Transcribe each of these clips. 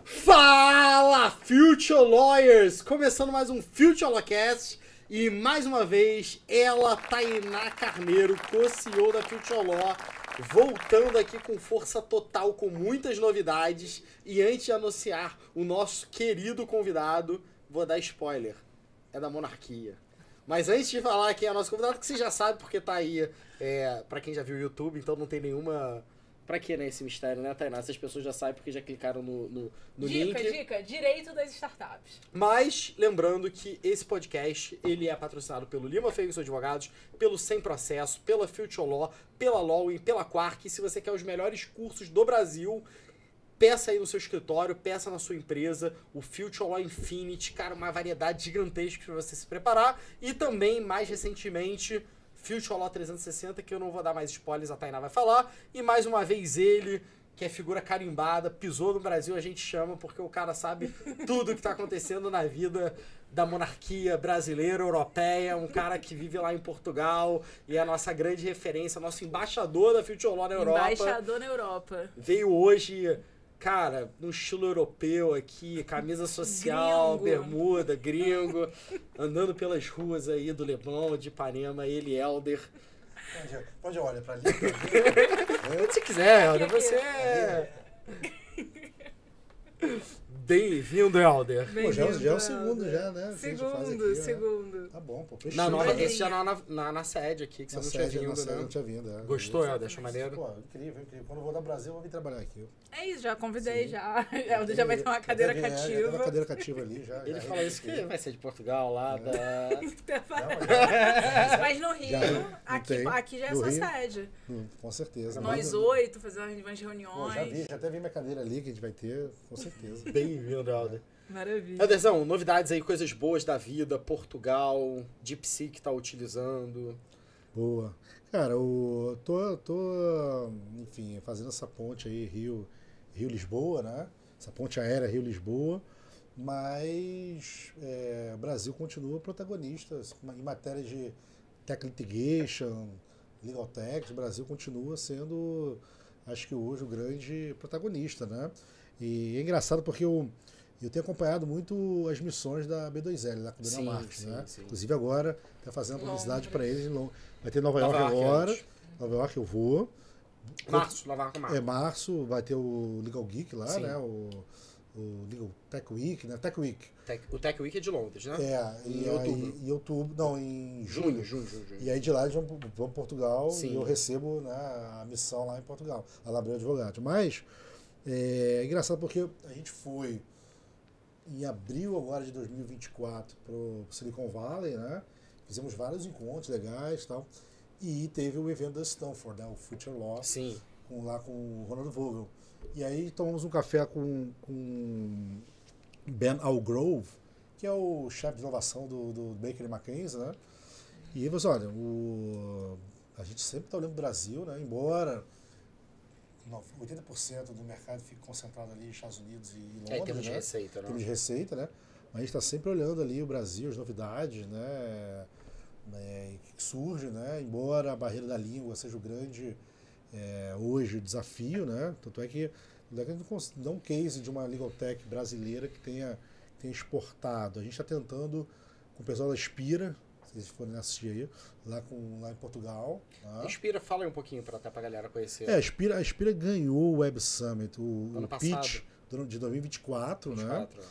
Fala, Future Lawyers! Começando mais um Future Lawcast e mais uma vez ela, Tainá Carneiro, co-CEO da Future Law, voltando aqui com força total, com muitas novidades. E antes de anunciar o nosso querido convidado, vou dar spoiler, é da monarquia. Mas antes de falar quem é o nosso convidado, que você já sabe porque tá aí, pra quem já viu o YouTube, então não tem nenhuma... Pra que, né, esse mistério, né, Tainá? Essas pessoas já sabem porque já clicaram no link. Dica, direito das startups. Mas, lembrando que esse podcast, ele é patrocinado pelo Lima Ferguson Advogados, pelo Sem Processo, pela Future Law, pela Lawin, pela Quark. E se você quer os melhores cursos do Brasil, peça aí no seu escritório, peça na sua empresa, o Future Law Infinity, cara, uma variedade gigantesca para você se preparar. E também, mais recentemente, Future Law 360, que eu não vou dar mais spoilers, a Tainá vai falar. E mais uma vez ele, que é figura carimbada, pisou no Brasil, a gente chama, porque o cara sabe tudo que tá acontecendo na vida da monarquia brasileira, europeia, um cara que vive lá em Portugal e é a nossa grande referência, nosso embaixador da Future Law na Europa. Embaixador na Europa. Veio hoje, cara, no estilo europeu aqui, camisa social, Gringo. bermuda, gringo, andando pelas ruas aí do Leblon, de Ipanema, ele, Helder. Onde olha? Pra ali? Onde você quiser, Helder, você é... Bem-vindo, Helder. Pô, já é o segundo já, né? Que a gente faz aqui, né? Segundo. Tá bom, pô. Não, Imagina. esse já na sede aqui, que você Na não sede, tinha vindo, né? não tinha vindo. É. Gostou, Helder? Achou maneiro? Pô, incrível. Quando eu vou dar Brasil, eu vou vir trabalhar aqui. É isso, já convidei, Sim. já. Ela já vai ter uma cadeira Já tem cativa. uma cadeira cativa ali, já. Ele já falou isso que vai ser de Portugal, lá da... Mas no Rio, Já, não tem. aqui já é No sua Rio. sede. Com certeza. Nós Mas, 8, fazer umas pô, reuniões. já até vi minha cadeira ali que a gente vai ter, com certeza. Bem-vindo, Helder. Maravilha. Helderzão, novidades aí, coisas boas da vida, Portugal, DeepSeek que tá utilizando. Boa. Cara, enfim, fazendo essa ponte aí, Rio-Lisboa, né? Essa ponte aérea Rio-Lisboa, mas o Brasil continua protagonista em matéria de tech litigation, legal tech, o Brasil continua sendo, acho que hoje, o grande protagonista, né? E é engraçado porque eu tenho acompanhado muito as missões da B2L, lá com o Daniel Marques, né? Sim. Inclusive agora, tá fazendo publicidade para eles. Vai ter Nova Nova York York agora. antes. Nova York eu vou. Março, Nova York, março. Março, vai ter o Legal Geek lá, Sim. né? O Legal Tech Week, né? Tech Week. O Tech Week é de Londres, né? Em outubro. Em outubro, não, em junho. Junho. E aí de lá eles vão para Portugal Sim. e eu recebo, né, a missão lá em Portugal, a Labreu Advogados. Mas é engraçado porque a gente foi em abril agora de 2024 para o Silicon Valley, né? Fizemos vários encontros legais e tal. E teve o evento da Stanford, né? O Future Law, Sim. lá com o Ronald Vogel. E aí tomamos um café com Ben Algrove, que é o chefe de inovação do Baker McKenzie, né? E ele falou assim, olha, a gente sempre está olhando o Brasil, né? Embora 80% do mercado fique concentrado ali nos Estados Unidos e Londres, Em termos de né? receita, Em né? termos de receita, né? Mas a gente está sempre olhando ali o Brasil, as novidades, né? Que surge, né? Embora a barreira da língua seja o grande hoje o desafio, né? Tanto é que a gente não dá um case de uma legal tech brasileira que tenha exportado. A gente está tentando com o pessoal da Inspira, se vocês forem assistir aí, lá em Portugal. Tá? Inspira, fala aí um pouquinho até pra galera conhecer. A Inspira ganhou o Web Summit, o Ano pitch de 2024, 24,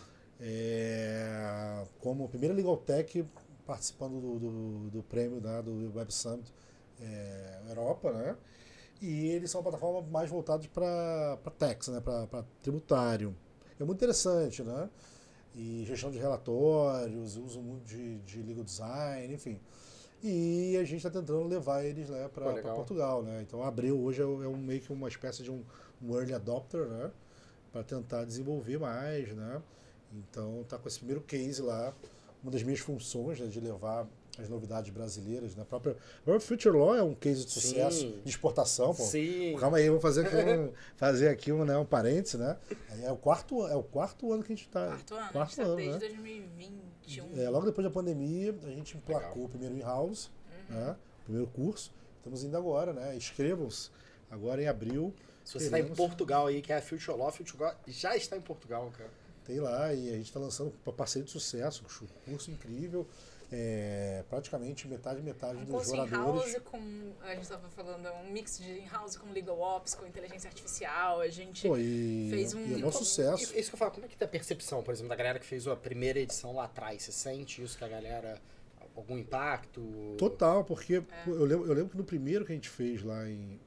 né? Como primeira legal tech participando do prêmio, né, do Web Summit Europa, né? E eles são uma plataforma mais voltada para tax, né, para tributário. É muito interessante, né? E gestão de relatórios, uso muito de legal design, enfim. E a gente está tentando levar eles, né, para Portugal, né? Então a Abreu hoje meio que uma espécie de um early adopter, né? Para tentar desenvolver mais, né? Então tá com esse primeiro case lá. Uma das minhas funções, né, de levar as novidades brasileiras, né? A própria Future Law é um case de sucesso de exportação, pô. Sim. Calma aí, vamos fazer aqui um parênteses, né? Aí é o quarto ano que a gente está. Quarto ano, desde né? 2021. Logo depois da pandemia, a gente emplacou o primeiro in-house, né? O primeiro curso. Estamos indo agora, né? Inscrevam-se agora em abril. Se você tá em Portugal aí, que é a Future Law já está em Portugal, cara. Tem lá, e a gente está lançando uma parceria de sucesso, um curso incrível. Praticamente metade dos oradores. In-house com, a gente estava falando, um mix de in-house com legal ops, com inteligência artificial, a gente fez um... E é um sucesso. Isso que eu falo, como é que tá a percepção, por exemplo, da galera que fez a primeira edição lá atrás? Você sente isso que a galera, algum impacto? Total, porque eu lembro que no primeiro que a gente fez lá em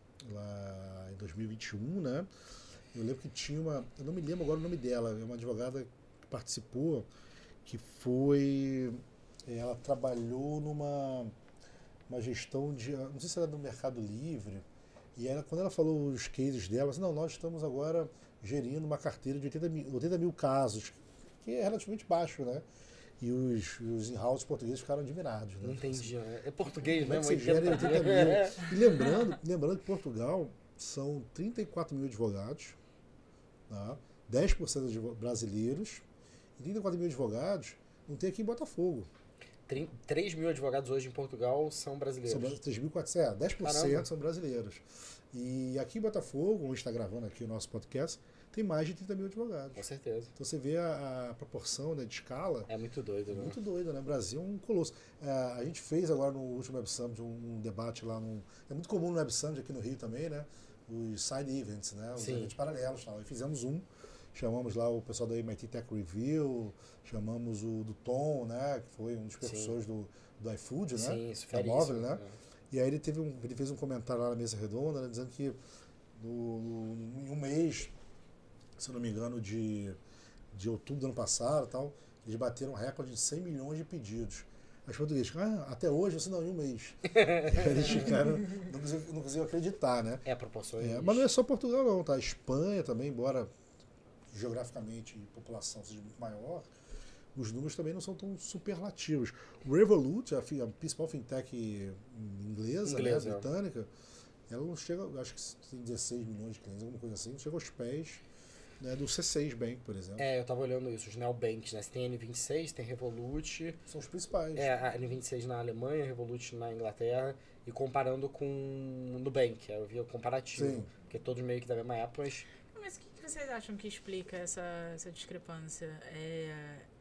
2021, né, eu lembro que tinha eu não me lembro agora o nome dela, é uma advogada que participou, que foi... Ela trabalhou numa gestão não sei se era do Mercado Livre, e quando ela falou os cases dela, assim, não, nós estamos agora gerindo uma carteira de 80 mil casos, que é relativamente baixo, né? E os in-house portugueses ficaram admirados. Né? Não entendi, né? É português mesmo, né? Você gera 80 mil. E lembrando que Portugal são 34 mil advogados, tá? 10% de brasileiros, e 34 mil advogados não tem aqui em Botafogo. 3 mil advogados hoje em Portugal são brasileiros. São 3.400, 10% Caramba. São brasileiros. E aqui em Botafogo, onde está gravando aqui o nosso podcast, tem mais de 30 mil advogados. Com certeza. Então você vê a proporção, né, de escala. É muito doido, né? Muito doido, né? O Brasil é um colosso. A gente fez agora no último Web Summit um debate lá. É muito comum no Web Summit aqui no Rio também, né? Os side events, né? Os eventos paralelos. Tal. E fizemos chamamos lá o pessoal da MIT Tech Review, chamamos o do Tom, né, que foi um dos precursores do iFood, né, sim, isso da móvel, né, e aí ele fez um comentário lá na mesa redonda, né, dizendo que em um mês, se eu não me engano, de outubro do ano passado, tal, eles bateram um recorde de 100 milhões de pedidos. Os portugueses, até hoje, assim, não, em um mês. Eles ficaram, não conseguiam acreditar, né. Proporções. Mas não é só Portugal não, tá, a Espanha também, embora geograficamente a população seja muito maior, os números também não são tão superlativos. O Revolut, a principal fintech inglesa, né, britânica, ela não chega, acho que tem 16 milhões de clientes, alguma coisa assim, não chega aos pés, né, do C6 Bank, por exemplo. Eu tava olhando isso, os neobanks, né? Você tem N26, tem Revolut. São os principais. A N26 na Alemanha, Revolut na Inglaterra, e comparando com o Nubank, eu vi o comparativo, Sim. porque todos meio que da mesma época, Mas o que vocês acham que explica essa discrepância?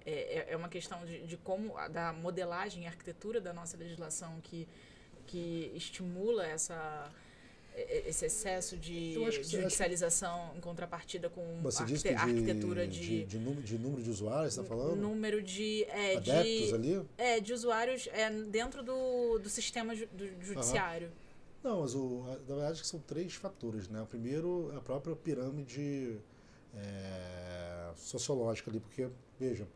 É uma questão de como, da modelagem e arquitetura da nossa legislação que estimula esse excesso de judicialização em contrapartida com a arquitetura de número de usuários, você está falando? Número de... adeptos ali? De usuários dentro do sistema do judiciário. Não, mas na verdade são 3 fatores, né? O primeiro é a própria pirâmide sociológica ali, porque, veja,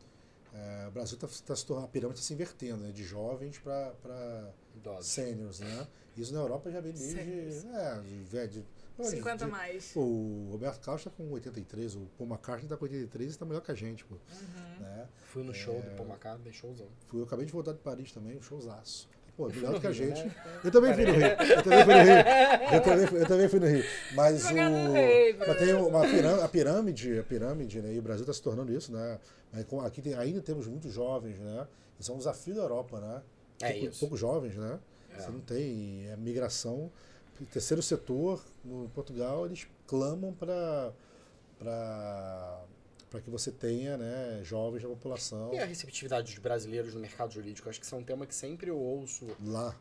o Brasil está se tornando, a pirâmide está se invertendo, né? De jovens para seniors, né? Isso na Europa já vem desde... 50 mais. O Roberto Carlos está com 83, o Paul McCartney está com 83 e está melhor que a gente, pô. Né? Fui no show do Paul McCartney, showzão. Eu acabei de voltar de Paris também, um showzaço. Pô, melhor do que a Rio, gente. Né? Eu também fui no Rio. Eu também fui no Rio. Mas a pirâmide, né? E o Brasil está se tornando isso, né? Aqui ainda temos muitos jovens, né? Isso é um desafio da Europa, né? Poucos jovens, né? Você não tem migração. O terceiro setor, no Portugal, eles clamam para que você tenha, né, jovens da população. E a receptividade dos brasileiros no mercado jurídico? Acho que isso é um tema que sempre eu ouço. Lá.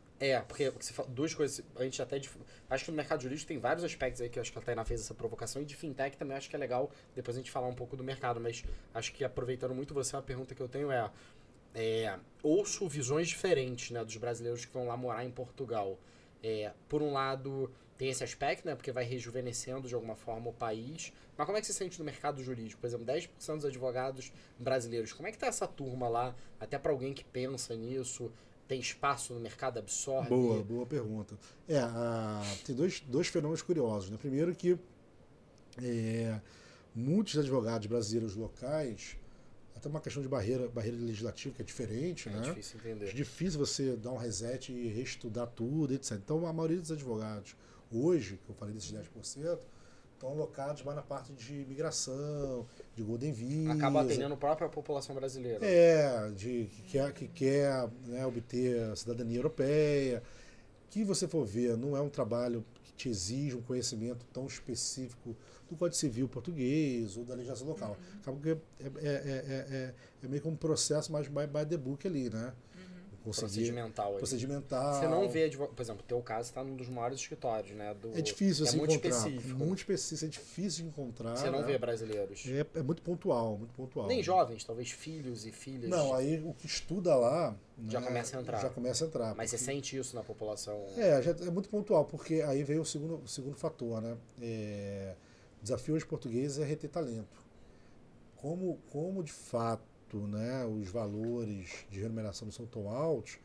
Porque você fala duas coisas, a gente até... Acho que no mercado jurídico tem vários aspectos aí que eu acho que a Tainá fez essa provocação, e de fintech também acho que é legal depois a gente falar um pouco do mercado, mas acho que aproveitando muito você, a pergunta que eu tenho ouço visões diferentes, né, dos brasileiros que vão lá morar em Portugal. Por um lado, tem esse aspecto, né, porque vai rejuvenescendo de alguma forma o país, mas como é que você sente no mercado jurídico? Por exemplo, 10% dos advogados brasileiros, como é que tá essa turma lá, até para alguém que pensa nisso? Tem espaço no mercado, absorve? Boa pergunta. Tem dois fenômenos curiosos, né? Primeiro que muitos advogados brasileiros locais, até uma questão de barreira legislativa que é diferente, né? É difícil entender. É difícil você dar um reset e reestudar tudo, etc. Então, a maioria dos advogados, hoje, que eu falei desses 10%, estão alocados mais na parte de imigração, de Golden Visa. Acaba atendendo a própria população brasileira. Que quer, né, obter a cidadania europeia. Que você for ver, não é um trabalho te exige um conhecimento tão específico do Código Civil português ou da legislação local. Acaba que é meio que um processo mais by the book ali, né? Procedimental. Procedimental. Você não vê, por exemplo, o teu caso está num dos maiores escritórios, né? É difícil é assim muito encontrar. específico. Muito específico, é difícil de encontrar. Você não né? vê brasileiros. É muito pontual, muito pontual. Nem jovens, talvez filhos e filhas. Não, aí o que estuda lá... Já né, começa a entrar. Já começa a entrar. Mas você sente isso na população? É muito pontual, porque aí veio o segundo fator, né? O desafio aos portugueses é reter talento. Como de fato, né, os valores de remuneração não são tão altos,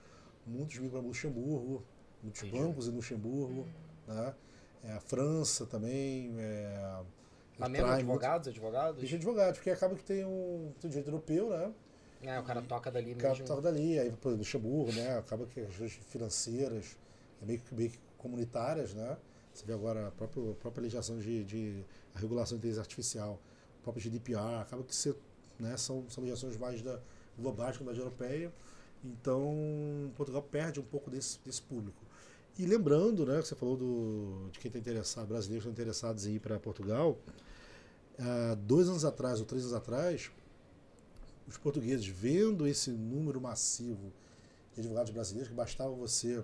muitos migram para Luxemburgo, muitos bancos em Luxemburgo, né? A França também. Mas mesmo advogados? Tem advogados, porque acaba que tem direito europeu, né? O cara toca dali O cara mesmo. toca dali, aí por exemplo, Luxemburgo, né? Acaba que as questões financeiras, meio que comunitárias, né? Você vê agora a própria legislação a regulação de inteligência artificial, o próprio GDPR, acaba que né, são legislações mais globais como a da europeia. Então, Portugal perde um pouco desse público. E lembrando, né, que você falou de quem está interessado, brasileiros que estão interessados em ir para Portugal, 2 anos atrás ou 3 anos atrás, os portugueses, vendo esse número massivo de advogados brasileiros, que bastava você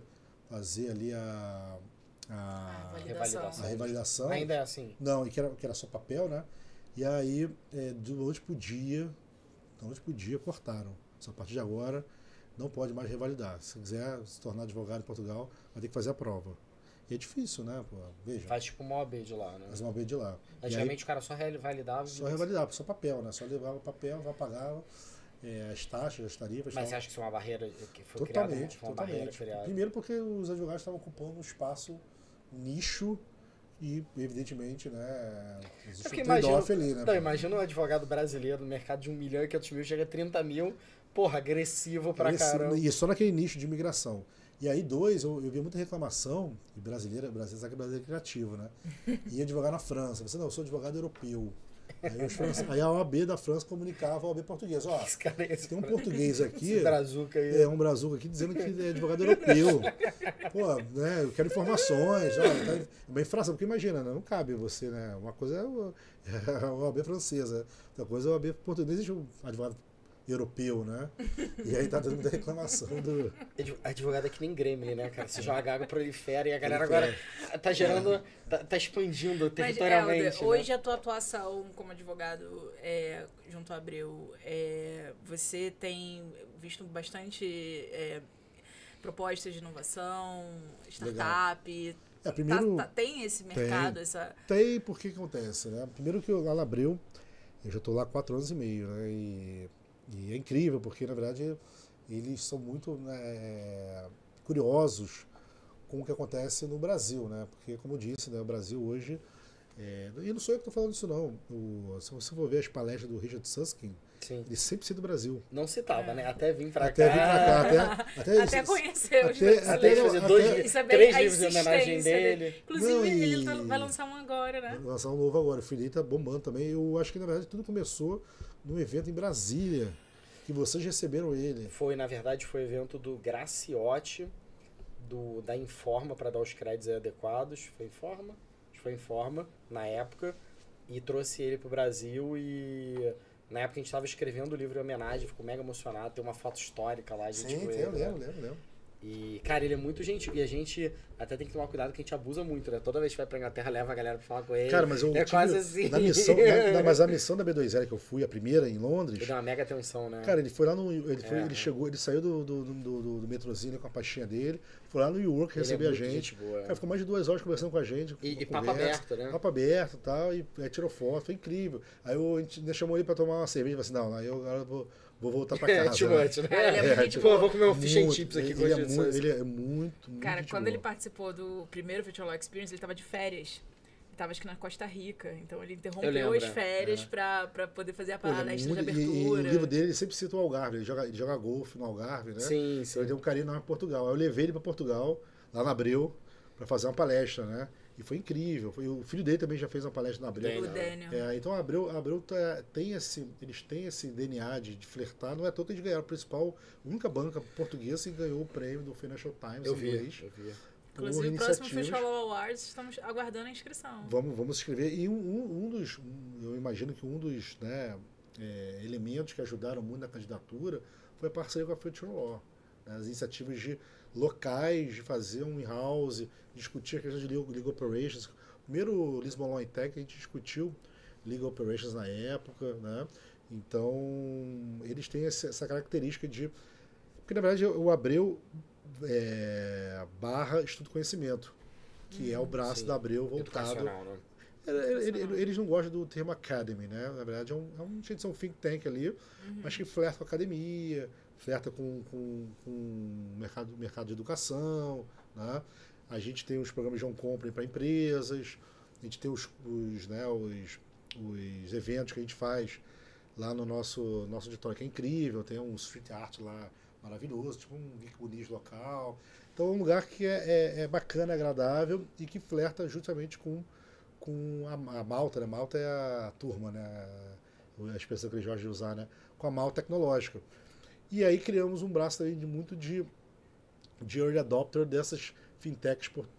fazer ali a revalidação. Ainda é assim? Não, e que era só papel, né? E aí, de noite pro dia cortaram. Só a partir de agora não pode mais revalidar. Se quiser se tornar advogado em Portugal, vai ter que fazer a prova. E é difícil, né? Pô, veja. Faz tipo uma OAB de lá, né? Faz uma OAB de lá. Antigamente o cara só revalidava. Só revalidava, só papel, né? Só levava o papel, vai pagar as taxas, as tarifas. Mas você acha que isso é uma barreira que foi criada? Totalmente. Primeiro porque os advogados estavam ocupando um espaço nicho e, evidentemente, né, existe um trade-off ali, né? Não, imagina um advogado brasileiro no mercado de 1.500.000, chega a 30 mil, porra, agressivo pra caramba. E só naquele nicho de imigração. E aí, eu vi muita reclamação, e brasileiro sabe que brasileiro é criativo, né? Ia advogar na França. Você, não, eu sou advogado europeu. Aí a OAB da França comunicava a OAB portuguesa. Ó, tem um português aqui. Esse brazuca aí. Um brazuca aqui dizendo que é advogado europeu. Pô, né? Eu quero informações. Olha, tá uma infração, porque imagina, né, não cabe você, né? Uma coisa é a OAB francesa, outra coisa é a OAB portuguesa. Não existe um advogado europeu, né? E aí tá dando muita reclamação do... Advogado é que nem Gremlin, né, cara? Se joga água, prolifera e a galera agora tá gerando, tá expandindo territorialmente. Mas, Helder, hoje a tua atuação como advogado junto ao Abreu, você tem visto bastante propostas de inovação, startup... primeiro, tem esse mercado? Tem, porque acontece, né? Primeiro que lá na Abreu, eu já estou lá há 4 anos e meio, né? E é incrível, porque, na verdade, eles são muito, né, curiosos com o que acontece no Brasil, né? Porque, como eu disse, né, o Brasil hoje... e não sou eu que estou falando isso, não. Se você for ver as palestras do Richard Susskind, sim, ele sempre cita o Brasil. Não citava, né? Até vir pra cá. Até conhecer os brasileiros. Fazer 3 livros de homenagem dele. Inclusive, ele vai lançar um agora, né? Vai lançar um novo agora. O Felipe tá bombando também. Eu acho que, na verdade, tudo começou num evento em Brasília, que vocês receberam ele. Na verdade, foi o evento do Graciotti, da Informa, para dar os créditos adequados. Foi Informa, na época, e trouxe ele pro Brasil e... Na época a gente estava escrevendo o livro em homenagem, ficou mega emocionado, tem uma foto histórica lá. Eu lembro. E, cara, ele é muito gentil. E a gente até tem que tomar cuidado que a gente abusa muito, né? Toda vez que vai pra Inglaterra, leva a galera pra falar com ele. Cara, mas quase assim. Mas a missão da B2L que eu fui, a primeira em Londres... Ele deu uma mega atenção, né? Cara, ele foi lá no... Ele saiu do metrozinho com a pastinha dele, foi lá no York receber a gente. Boa, cara, ficou mais de 2 horas conversando com a gente. E papo aberto, né? Papo aberto e tal, e tirou foto, foi incrível. Aí a gente ainda chamou ele pra tomar uma cerveja, e falou assim, não, aí eu agora vou voltar pra casa. Vou comer um fish and chips aqui com ele é muito Cara, quando ele participou do primeiro Virtual Experience, ele tava de férias. Ele tava, acho que na Costa Rica. Então ele interrompeu as férias pra poder fazer a palestra de abertura. E o livro dele, ele sempre cita o Algarve. Ele joga golfe no Algarve, né? Sim. Então ele deu um carinho enorme em Portugal. Aí eu levei ele pra Portugal, lá na Abreu, pra fazer uma palestra, né? E foi incrível. O filho dele também já fez uma palestra na Abreu. O Daniel. Então a Abreu eles têm esse DNA de flertar. Não é à toa que eles ganharam a única banca portuguesa que ganhou o prêmio do Financial Times eu vi. Inclusive, o próximo Future Law Awards, estamos aguardando a inscrição. Vamos escrever. E eu imagino que um dos, né, elementos que ajudaram muito na candidatura foi a parceria com a Future Law. Né, as iniciativas locais de fazer um in-house, discutir a questão de legal operations. Primeiro Lisbon Law Tech, a gente discutiu legal operations na época, né? Então, eles têm essa característica de... Porque, na verdade, o Abreu barra Estudo Conhecimento, que é o braço da Abreu voltado... Né? Eles não gostam do termo academy, né? Na verdade, é um jeito de ser um think tank ali, mas que flerta com a academia, flerta com o mercado de educação, né? A gente tem os programas de home company para empresas, a gente tem os eventos que a gente faz lá no nosso auditório, que é incrível, tem um street art lá maravilhoso, tipo um Geek Bonito local. Então é um lugar que é bacana, agradável e que flerta justamente com a Malta, né? Malta é a turma, né? A expressão que eles gostam de usar, né? Com a Malta tecnológica. E aí criamos um braço também de early adopter dessas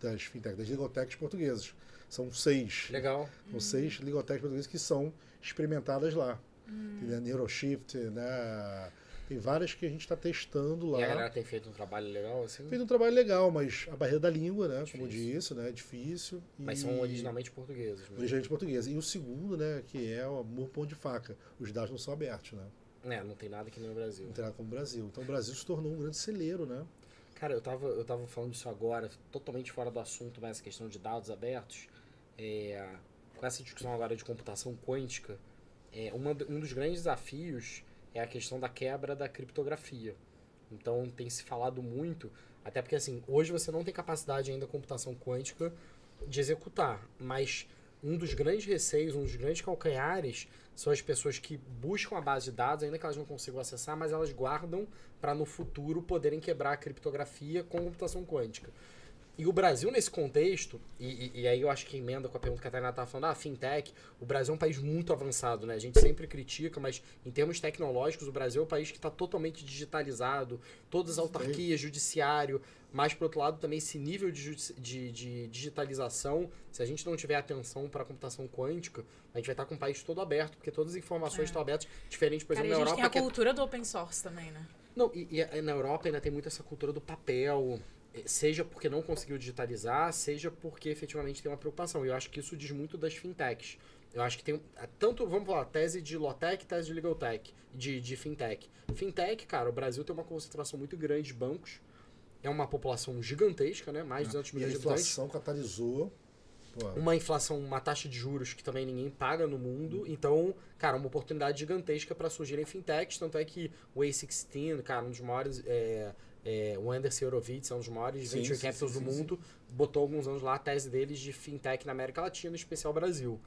das legaltechs portuguesas. São 6. Legal. São 6 legaltechs portuguesas que são experimentadas lá. Tem Neuroshift, né? Tem várias que a gente está testando lá. E a galera tem feito um trabalho legal, assim? Feito um trabalho legal, mas a barreira da língua, né? Como eu disse, né? É difícil. Mas são originalmente portugueses. Né? Originalmente portugueses. E o segundo, né? Que é o amor pão de faca. Os dados não são abertos, né? Não tem nada que nem o Brasil. Não tem nada como o Brasil. Então o Brasil se tornou um grande celeiro, né? Cara, eu tava falando disso agora, totalmente fora do assunto, mas essa questão de dados abertos. Com essa discussão agora de computação quântica, um dos grandes desafios é a questão da quebra da criptografia. Então tem se falado muito, até porque assim, hoje você não tem capacidade ainda da computação quântica de executar, mas um dos grandes receios, um dos grandes calcanhares são as pessoas que buscam a base de dados, ainda que elas não consigam acessar, mas elas guardam para no futuro poderem quebrar a criptografia com computação quântica. E o Brasil, nesse contexto, e aí eu acho que emenda com a pergunta que a Tainá estava falando, fintech, o Brasil é um país muito avançado, né? A gente sempre critica, mas em termos tecnológicos, o Brasil é um país que está totalmente digitalizado, todas as autarquias, judiciário, mas, por outro lado, também esse nível de digitalização, se a gente não tiver atenção para a computação quântica, a gente vai estar com o país todo aberto, porque todas as informações estão abertas, diferente, por exemplo, na Europa. A gente tem a cultura do open source também, né? Não, e na Europa ainda tem muito essa cultura do papel, seja porque não conseguiu digitalizar, seja porque efetivamente tem uma preocupação. E eu acho que isso diz muito das fintechs. Eu acho que tem tanto, vamos falar, tese de Lawtech, tese de Legaltech, de fintech. Fintech, cara, o Brasil tem uma concentração muito grande de bancos, é uma população gigantesca, né? Mais de 200 milhões de habitantes. A inflação catalisou. Uma inflação, uma taxa de juros que também ninguém paga no mundo. Então, cara, uma oportunidade gigantesca para surgirem fintechs. Tanto é que o A16, cara, um dos maiores... o Anderson Horowitz é um dos maiores venture capitals do mundo. Botou alguns anos lá a tese deles de fintech na América Latina, em especial Brasil.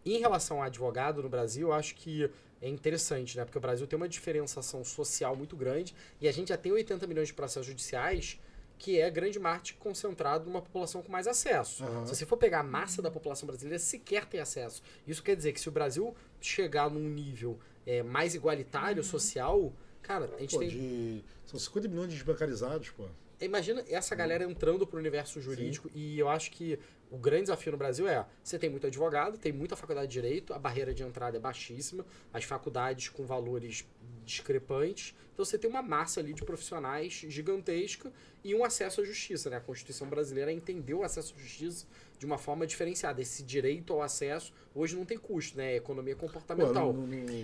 Em relação a advogado no Brasil, eu acho que é interessante, né? Porque o Brasil tem uma diferenciação social muito grande e a gente já tem 80 milhões de processos judiciais, que é grande parte concentrado numa população com mais acesso. Se você for pegar a massa da população brasileira, sequer tem acesso. Isso quer dizer que se o Brasil chegar num nível mais igualitário, social, cara, a gente tem... São 50 milhões de desbancarizados, pô. Imagina essa galera entrando pro universo jurídico. E eu acho que o grande desafio no Brasil você tem muito advogado, tem muita faculdade de direito, a barreira de entrada é baixíssima, as faculdades com valores discrepantes, então você tem uma massa ali de profissionais gigantesca e um acesso à justiça, né? A Constituição brasileira entendeu o acesso à justiça de uma forma diferenciada. Esse direito ao acesso hoje não tem custo, né? É economia comportamental.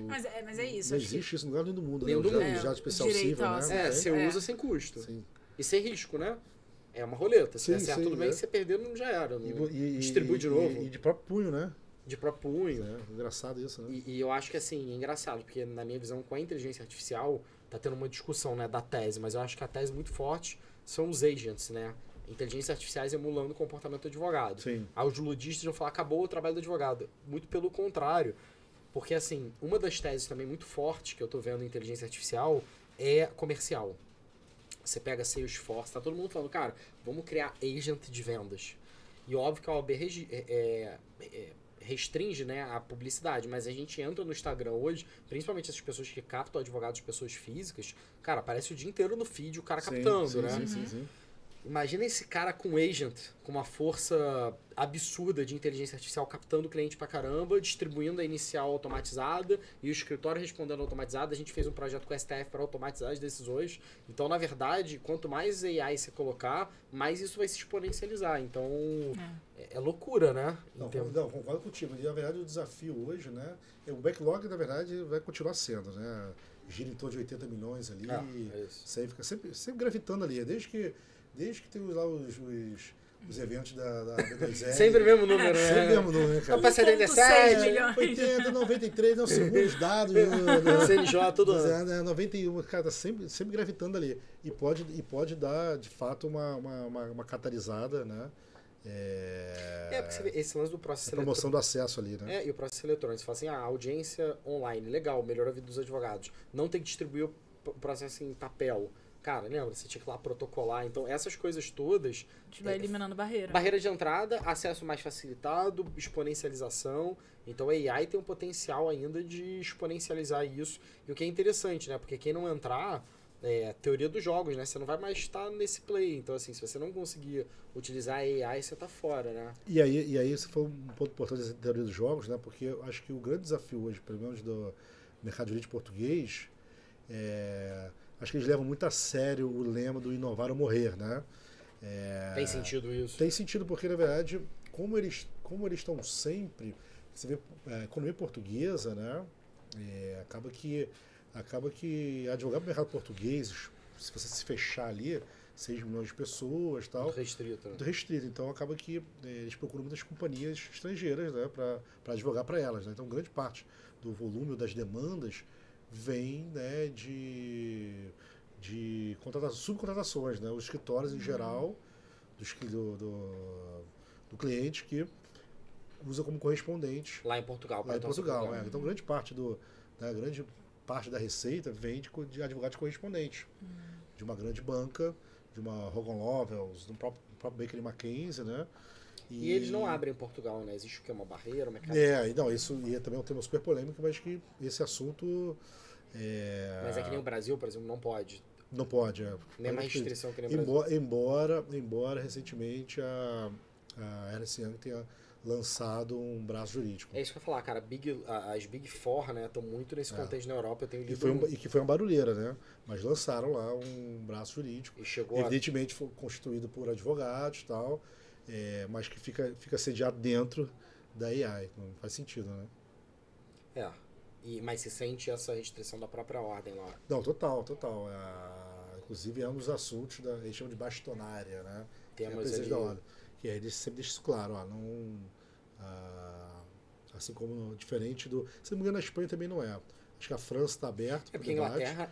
Mas é isso. Não existe isso no lugar nenhum do mundo, nenhum né? do mundo. Já especial civil, né? Você usa sem custo. Sim. E sem risco, né? É uma roleta. Se der certo, tudo bem. Se você perder, não já era. Distribui de novo. E de próprio punho, né? De próprio punho. Engraçado isso, né? E eu acho que, assim, é engraçado, porque na minha visão, com a inteligência artificial, tá tendo uma discussão, né, da tese, mas eu acho que a tese muito forte são os agents, né? Inteligências artificiais emulando o comportamento do advogado. Sim. Aí os ludistas vão falar, acabou o trabalho do advogado. Muito pelo contrário. Porque, assim, uma das teses também muito fortes que eu tô vendo em inteligência artificial é comercial. Você pega Salesforce, tá todo mundo falando, cara, vamos criar agent de vendas. E óbvio que a OAB restringe, né, a publicidade, mas a gente entra no Instagram hoje, principalmente essas pessoas que captam advogados de pessoas físicas, cara, aparece o dia inteiro no feed o cara captando, né? Sim. Imagina esse cara com agent, com uma força absurda de inteligência artificial, captando o cliente pra caramba, distribuindo a inicial automatizada e o escritório respondendo automatizado. A gente fez um projeto com o STF para automatizar as decisões. Então, na verdade, quanto mais AI você colocar, mais isso vai se exponencializar. Então, é loucura, né? Não, concordo contigo. E, na verdade, o desafio hoje, né? O backlog, na verdade, vai continuar sendo, né? Gira em torno de 80 milhões ali. Isso aí fica sempre gravitando ali. Desde que tem lá os eventos da B2L. Sempre o mesmo número, né? Sempre o mesmo número, né, cara? Para 77, 80, 93, não, segundo os dados. CNJ, tudo. 91, cara, tá sempre gravitando ali. E pode dar, de fato, uma catalisada, né? Porque você vê, esse lance do processo a promoção do acesso ali, né? E o processo eletrônico. Você fala assim, a audiência online, legal, melhora a vida dos advogados. Não tem que distribuir o processo em papel. Cara, lembra? Você tinha que ir lá protocolar. Então, essas coisas todas... A gente vai eliminando barreira. Barreira de entrada, acesso mais facilitado, exponencialização. Então, a AI tem um potencial ainda de exponencializar isso. E o que é interessante, né? Porque quem não entrar... teoria dos jogos, né? Você não vai mais estar nesse play. Então, assim, se você não conseguir utilizar a AI, você tá fora, né? E aí esse foi um ponto importante dessa teoria dos jogos, né? Porque eu acho que o grande desafio hoje, pelo menos do mercado jurídico português, acho que eles levam muito a sério o lema do inovar ou morrer, né? Tem sentido isso? Tem sentido porque, na verdade, como eles estão sempre... Você vê a economia portuguesa, né? Acaba que advogar no mercado português, se você se fechar ali, 6 milhões de pessoas e tal. Muito restrito. Muito restrito. Então acaba que eles procuram muitas companhias estrangeiras, né, para advogar para elas. Né? Então grande parte do volume das demandas vem, né, de subcontratações, né? Os escritórios em geral do cliente que usa como correspondente. Lá em Portugal. Lá em Portugal. Então grande parte da receita vem de advogados correspondentes, de uma grande banca, de uma Hogan Lovells, do próprio Baker McKenzie, né? E eles não abrem em Portugal, né? Existe o que? Uma barreira? Isso também é um tema super polêmico, mas que esse assunto... Mas é que nem o Brasil, por exemplo, não pode. Não pode, Nem mais restrição que nem o Brasil. Embora recentemente a Ernst Young tenha lançado um braço jurídico. É isso que eu ia falar, cara. As Big Four, né, estão muito nesse contexto na Europa. Eu tenho lido e que foi uma barulheira, né? Mas lançaram lá um braço jurídico. E chegou evidentemente foi constituído por advogados e tal, mas que fica sediado dentro da AI. Não faz sentido, né? Mas se sente essa restrição da própria ordem lá. Não, total. Inclusive é um dos assuntos eles chamam de bastonária, né? Temos ali... da ordem. Que aí eles sempre deixam isso claro, assim como diferente do... Se não me engano, na Espanha também não é. Acho que a França está aberta. Porque Inglaterra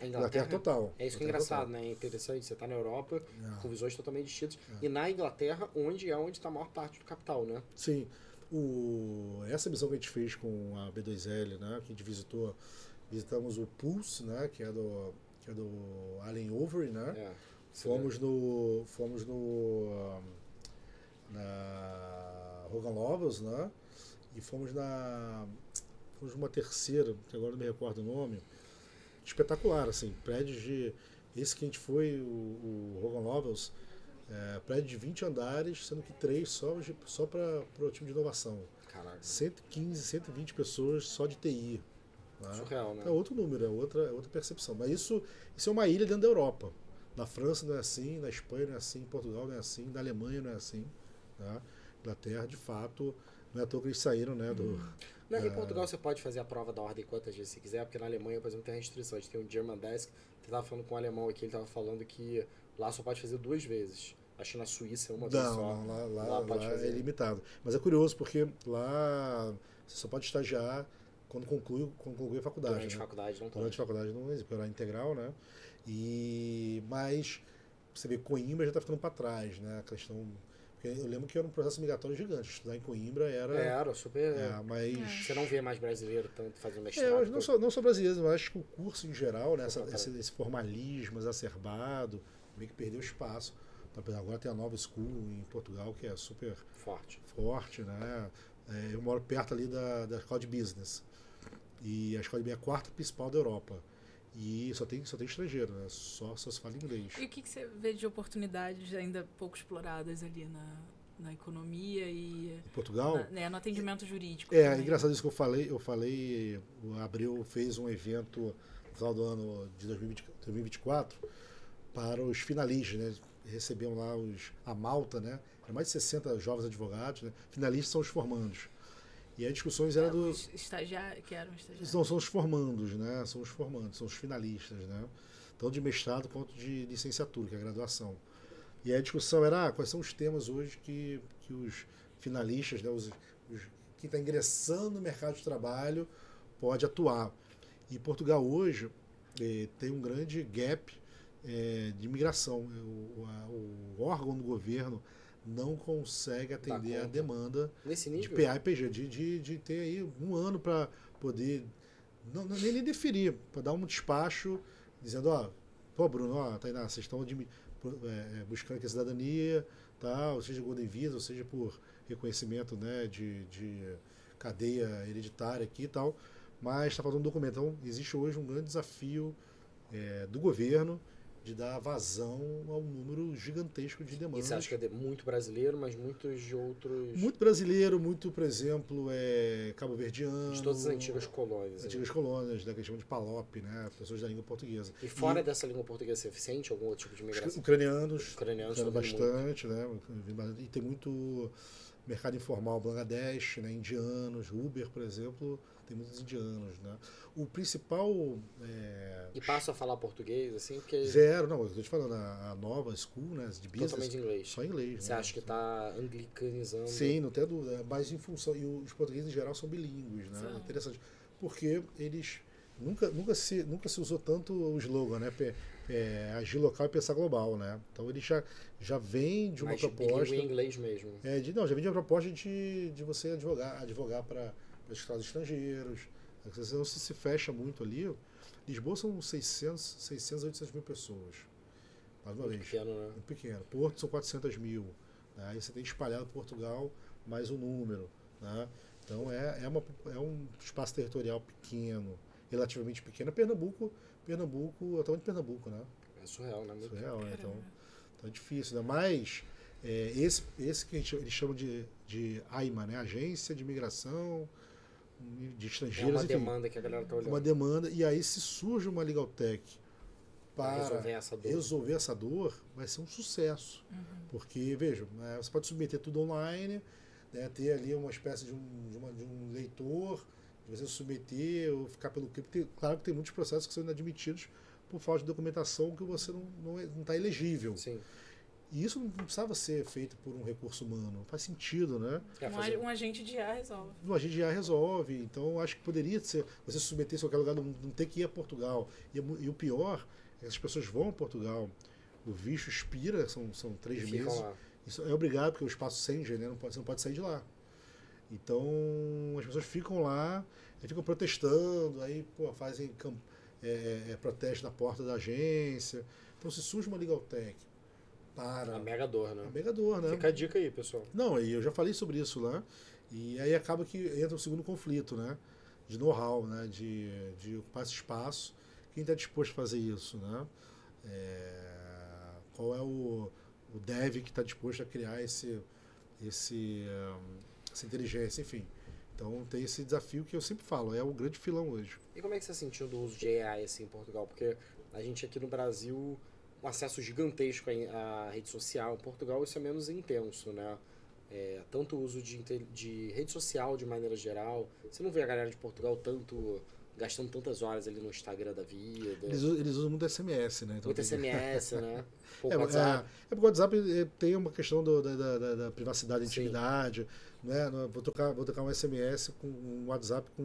total. É isso que é engraçado, né? É interessante. Você está na Europa com visões totalmente distintas. E na Inglaterra, onde está a maior parte do capital, né? Sim. Essa missão que a gente fez com a B2L, né? Que a gente visitamos o Pulse, né? Que é do Allen Overy, né? Fomos na Hogan Lovells, né? E fomos numa terceira, que agora não me recordo o nome, espetacular, assim, prédios de... Esse que a gente foi, o Hogan Lovells, prédio de 20 andares, sendo que 3 só para o time de inovação. Caraca. 115, 120 pessoas só de TI. Né? Surreal, né? É outro número, é outra percepção. Mas isso é uma ilha dentro da Europa. Na França não é assim, na Espanha não é assim, em Portugal não é assim, na Alemanha não é assim. Né? Inglaterra, de fato, não é à toa que eles saíram, né, Em Portugal você pode fazer a prova da ordem quantas vezes você quiser, porque na Alemanha, por exemplo, tem restrição. A gente tem um German Desk, que estava falando com um alemão aqui, ele estava falando que lá só pode fazer 2 vezes. Acho que na Suíça é uma vez só. Não, lá pode fazer. É limitado. Mas é curioso, porque lá você só pode estagiar quando conclui a faculdade. Durante a faculdade não pode. Durante a faculdade não existe, porque era integral, né? Mas você vê, Coimbra já está ficando para trás, né? A questão... Eu lembro que era um processo migratório gigante. Estudar em Coimbra era super... mas... Você não vê mais brasileiro tanto fazendo mestrado. Não só brasileiros, mas acho que o curso em geral, né, esse formalismo exacerbado, meio que perdeu espaço. Agora tem a Nova School em Portugal, que é super forte, né? Eu moro perto ali da escola de business. E a escola de business é a 4ª principal da Europa. E só tem estrangeiro, né? Só se fala inglês. E o que você vê de oportunidades ainda pouco exploradas ali na economia e Portugal? no atendimento jurídico? É também? engraçado isso que eu falei, o Abreu fez um evento no final do ano de 2024 para os finalistas, né? Recebiam lá a malta, né? Eram mais de 60 jovens advogados, né? Finalistas são os formandos. E as discussões eram Os estagiários, que eram estagiários. Não, são os formandos, né? São os formandos, são os finalistas, né? Tanto de mestrado quanto de licenciatura, que é a graduação. E aí a discussão era quais são os temas hoje que os finalistas, né? Quem está ingressando no mercado de trabalho pode atuar. E Portugal hoje tem um grande gap de imigração. O órgão do governo não consegue atender a demanda Nesse de nível? PA e PG, de ter aí um ano para poder, nem deferir, para dar um despacho dizendo, pô, Bruno, Tainá, vocês estão buscando aqui a cidadania, tá? Ou seja, Golden Visa, ou seja, por reconhecimento, né, de cadeia hereditária aqui e tal, mas está faltando um documento. Então, existe hoje um grande desafio do governo de dar vazão a um número gigantesco de demandas. E você acha que é muito brasileiro, mas muitos de outros... Muito brasileiro, muito, por exemplo, cabo-verdiano. De todas as antigas colônias. Antigas colônias, né, que eles chamam de PALOP, né, pessoas da língua portuguesa. E fora dessa língua portuguesa, você eficiente algum outro tipo de migração? Ucranianos bastante, né? E tem muito mercado informal, Bangladesh, né, indianos, Uber, por exemplo, tem muitos indianos, né? O principal... E passo a falar português, assim, porque... Zero, não, eu estou te falando, a nova school, né, de business... Totalmente inglês. Só inglês. Você acha que está anglicanizando? Sim, não tem dúvida, mas em função... E os portugueses, em geral, são bilíngues, né? Sim. Interessante. Porque eles... Nunca se usou tanto o slogan, né? Agir local e pensar global, né? Então ele já vem de uma Mas proposta... em inglês mesmo. já vem de uma proposta de você advogar para estados estrangeiros. Você não se fecha muito ali. Lisboa são 600 a 800 mil pessoas. Mais uma vez. Pequeno, né? Muito pequeno. Porto são 400 mil. Né? Aí você tem espalhado Portugal mais um número. Né? Então é um espaço territorial pequeno, relativamente pequeno. Pernambuco é o tamanho de Pernambuco, né? É surreal, né? Surreal, né? Então é difícil, né? Mas esse que eles chamam de AIMA, né? Agência de Imigração de Estrangeiros, enfim. É uma demanda que a galera tá olhando. Uma demanda, e aí se surge uma Legal Tech para resolver essa dor, vai ser um sucesso. Porque, veja, você pode submeter tudo online, né? Ter ali uma espécie de um leitor, de você submeter ou ficar pelo cripto. Claro que tem muitos processos que são inadmitidos por falta de documentação que você não está elegível. Sim. E isso não precisava ser feito por um recurso humano. Faz sentido, né? Um agente de IA resolve. Um agente de IA resolve. Então, acho que poderia ser, você submeter isso a qualquer lugar, não ter que ir a Portugal. E o pior é que as pessoas vão a Portugal, o visto expira, são 3 meses. Lá. Isso é obrigado, porque o espaço Schengen, né? Você não pode sair de lá. Então, as pessoas ficam lá, ficam protestando, aí fazem protesto na porta da agência. Então, se surge uma Legal Tech para... A mega dor, né? A mega dor, né? Fica a dica aí, pessoal. Não, e eu já falei sobre isso lá. E aí acaba que entra o segundo conflito, né? De know-how, né? De ocupar esse espaço. Quem está disposto a fazer isso, né? Qual é o dev que está disposto a criar essa inteligência, enfim. Então tem esse desafio que eu sempre falo, é o grande filão hoje. E como é que você sentiu do uso de AI assim, em Portugal? Porque a gente aqui no Brasil, um acesso gigantesco à rede social. Em Portugal isso é menos intenso, né? Tanto o uso de rede social de maneira geral. Você não vê a galera de Portugal gastando tantas horas ali no Instagram da vida. Eles usam muito SMS, né? Então, muito SMS, né? WhatsApp. Porque o WhatsApp tem uma questão da privacidade, intimidade. Né? Vou trocar um SMS com um WhatsApp com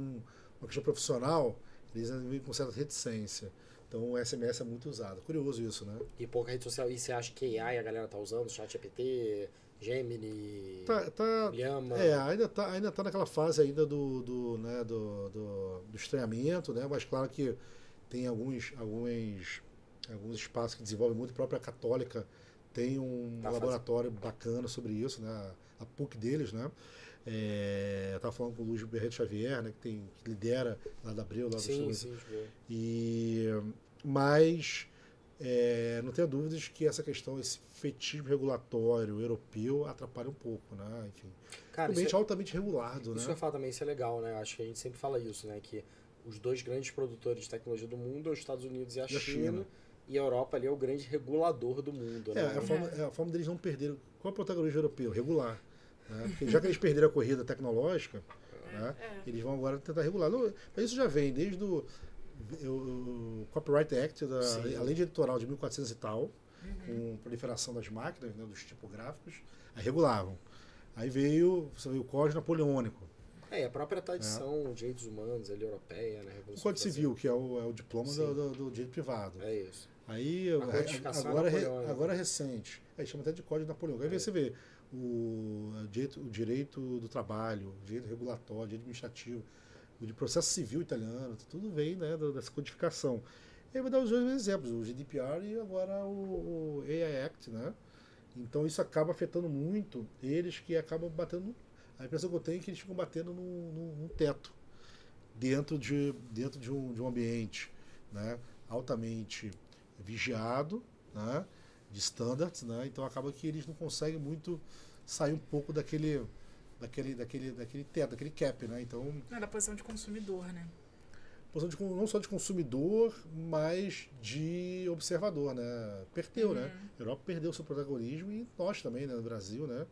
uma questão profissional, eles vêm com certa reticência. Então o SMS é muito usado. Curioso isso, né? E pouca rede social. E você acha que AI a galera tá usando? ChatGPT, Gemini, Llama? Ainda tá naquela fase ainda do estranhamento, né? Mas claro que tem alguns espaços que desenvolvem muito. A própria Católica tem um laboratório bacana sobre isso, né? A PUC deles, né? Eu estava falando com o Luiz Berreto Xavier, né? Que lidera lá da Abril, lá do sim. E mas não tenha dúvidas que essa questão, esse fetichismo regulatório europeu atrapalha um pouco, né? Enfim, Cara, o ambiente altamente regulado, isso que né? eu falo também, isso é legal, né? Acho que a gente sempre fala isso, né? Que os dois grandes produtores de tecnologia do mundo, os Estados Unidos e a China, e a Europa ali é o grande regulador do mundo, né? A forma deles não perderem. Qual é o protagonismo europeu? Regular. Né? Porque já que eles perderam a corrida tecnológica, né? Eles vão agora tentar regular. Não, mas isso já vem desde o Copyright Act, a lei eleitoral de 1400 e tal, com proliferação das máquinas, né, dos tipográficos, aí regulavam. Aí veio o Código Napoleônico. E a própria tradição de direitos humanos ali, europeia, né? O Código Civil, que é o diploma do direito privado. É isso. Aí, agora recente, aí chama até de Código Napoleônico. Aí você vê o direito do trabalho, o direito regulatório, o direito administrativo, o de processo civil italiano, tudo vem, né, dessa codificação. E aí vou dar os dois exemplos, o GDPR e agora o AI Act, né? Então isso acaba afetando muito eles, que acabam batendo. A impressão que eu tenho é que eles ficam batendo num teto dentro de um ambiente, né, altamente vigiado, né, de standards, né? Então acaba que eles não conseguem muito sair um pouco daquele teto, daquele cap, né? Então, da posição de consumidor, né? Não só de consumidor, mas de observador, né? Perdeu, né? A Europa perdeu seu protagonismo e nós também, né, no Brasil, né?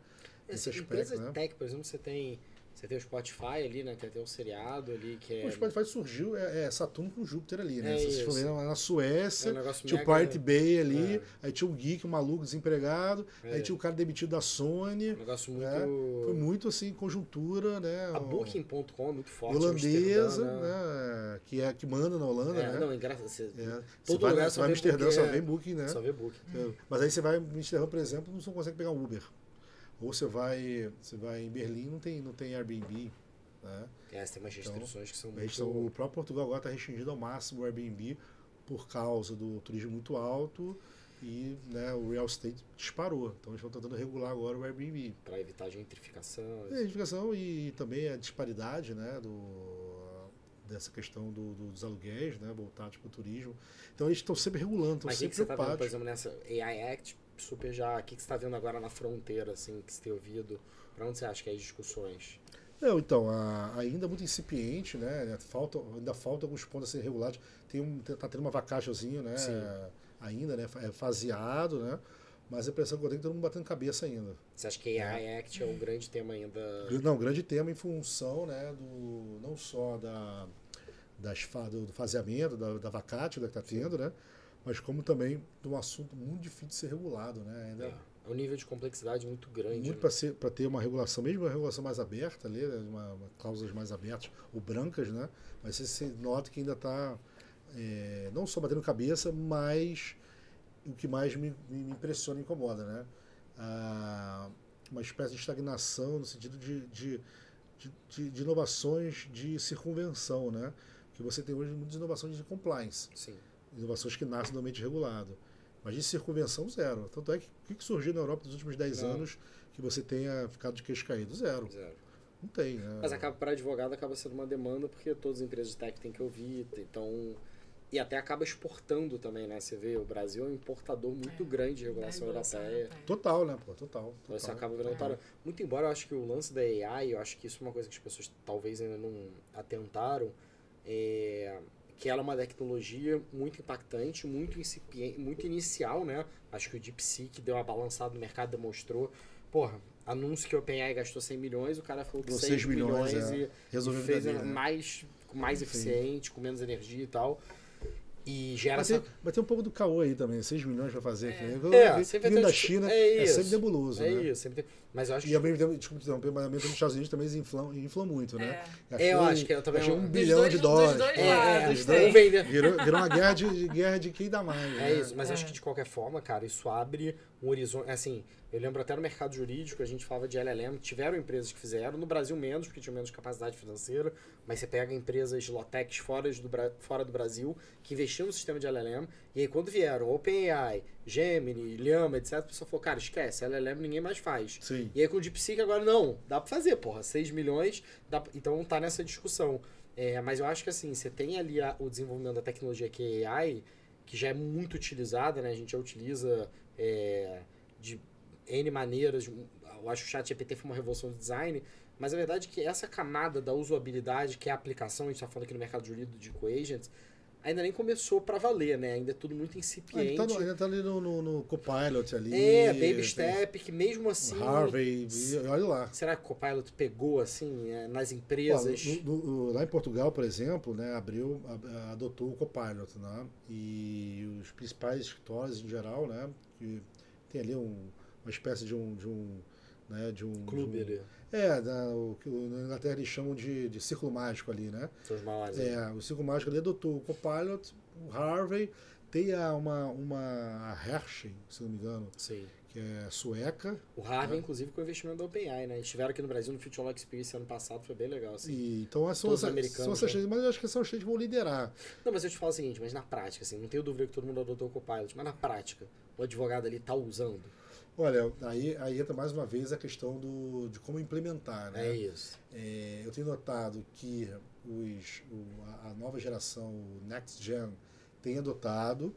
Nesse aspecto, empresa né? tech, por exemplo, você tem o Spotify ali, né? Tem até um seriado ali que é... O Spotify surgiu, Saturno com Júpiter ali, né? É Se vocês isso. forem lá na Suécia, É um negócio tinha o mega- Pirate Bay ali, aí tinha o geek, o maluco, desempregado, É. aí tinha o cara demitido da Sony. Um negócio muito... né? Foi muito assim, conjuntura, né? A Booking.com é muito forte. Holandesa, Amsterdã, né? Que manda na Holanda, né? Não, engraçado. Você Você vai em Amsterdã, só vem Booking, né? Só vê Booking. Mas aí você vai em Amsterdã, por exemplo, não consegue pegar um Uber. Ou você vai em Berlim, não tem Airbnb. Né? Tem umas restrições que são O próprio Portugal agora está restringido ao máximo o Airbnb por causa do turismo muito alto e, né, o real estate disparou. Então eles estão tentando regular agora o Airbnb. Para evitar a gentrificação. A gentrificação e também a disparidade, né, dessa questão dos aluguéis, né, voltados para o turismo. Então eles estão sempre regulando, estão Mas o sempre que você está vendo, preocupados. por exemplo, nessa AI Act, super já, o que você está vendo agora na fronteira, assim, que você tem ouvido? Para onde você acha que é as discussões? Não, então, ainda muito incipiente, né? Ainda falta alguns pontos a serem regulados. Tá tendo uma vacationzinha, né? Sim. Ainda, né? É faseado, né? Mas a impressão que eu tenho é que todo mundo batendo cabeça ainda. Você acha que a AI Act é um grande tema ainda? Não, grande tema em função, né? Não só do faseamento, da vacate que está tendo, né? Mas como também de um assunto muito difícil de ser regulado, né? Ainda É um nível de complexidade muito grande. muito para ter uma regulação, mesmo uma regulação mais aberta ali, né, cláusulas mais abertas ou brancas, né? Mas você nota que ainda está não só batendo cabeça, mas o que mais me impressiona e incomoda, né? Uma espécie de estagnação no sentido de inovações de circunvenção, né? Que você tem hoje muitas inovações de compliance, Sim. inovações que nascem do ambiente regulado. Mas de circunvenção, zero. Tanto é que o que surgiu na Europa nos últimos 10 anos que você tenha ficado de queixo caído? Zero. Não tem, né? Mas para advogado acaba sendo uma demanda, porque todas as empresas de tech têm que ouvir, então... E até acaba exportando também, né? Você vê, o Brasil é um importador muito grande de regulação europeia. Total, né? Pô, total. Então isso acaba virando para... Muito embora eu acho que o lance da AI, eu acho que isso é uma coisa que as pessoas talvez ainda não atentaram, que ela é uma tecnologia muito impactante, muito incipiente, muito inicial, né? Acho que o DeepSeek deu uma balançada no mercado, demonstrou. Porra, anúncio que o OpenAI gastou 100 milhões, o cara falou que 6 milhões e fez mais eficiente, com menos energia e tal. E gera Vai ter um pouco do caô aí também, 6 milhões para fazer aqui. Sempre da China é sempre nebuloso, né? Isso, sempre tem. Mas eu acho e ao mesmo tempo, desculpa interromper, mas ao mesmo tempo os Estados Unidos também inflam muito, né? Eu acho que eu também... Achei $1 bilhão. Dos dois lados, Virou uma guerra de quem dá mais. É isso, mas acho que de qualquer forma, cara, isso abre um horizonte. Assim, eu lembro até no mercado jurídico, a gente falava de LLM, tiveram empresas que fizeram, no Brasil menos, porque tinham menos capacidade financeira, mas você pega empresas Lotex fora do Brasil, que investiam no sistema de LLM, e aí quando vieram OpenAI, Gemini, Llama, etc., a pessoa falou, cara, esquece, LLM ninguém mais faz. Sim. E aí com o DeepSeek agora, não, dá pra fazer, porra, 6 milhões, então tá nessa discussão. Mas eu acho que assim, você tem ali o desenvolvimento da tecnologia que é AI, que já é muito utilizada, né? A gente já utiliza de N maneiras. Eu acho que o ChatGPT foi uma revolução de design, mas a verdade é que essa camada da usabilidade, que é a aplicação, a gente está falando aqui no mercado jurídico de coagents, ainda nem começou para valer, né? Ainda é tudo muito incipiente. Ainda tá ali no Copilot ali. Baby step, que mesmo assim... Harvey, olha lá. Será que o Copilot pegou, assim, nas empresas? Lá em Portugal, por exemplo, né, adotou o Copilot, né? E os principais escritórios em geral, né? Que tem ali uma espécie de um clube ali. O que na Inglaterra eles chamam de círculo mágico ali, né? São os maiores. O círculo mágico ali adotou o Copilot, o Harvey, tem uma Hershey, se não me engano, Sim. que é sueca. O Harvey, inclusive, com o investimento da OpenAI, né? Eles estiveram aqui no Brasil no Future Law Experience ano passado, foi bem legal, assim. Então são essas três, mas eu acho que são as três que vão liderar. Não, mas eu te falo o seguinte, mas na prática, assim, não tenho dúvida que todo mundo adotou o Copilot, mas na prática, o advogado ali tá usando. Olha, aí entra mais uma vez a questão de como implementar, né? É isso. Eu tenho notado que a nova geração, o Next Gen, tem adotado.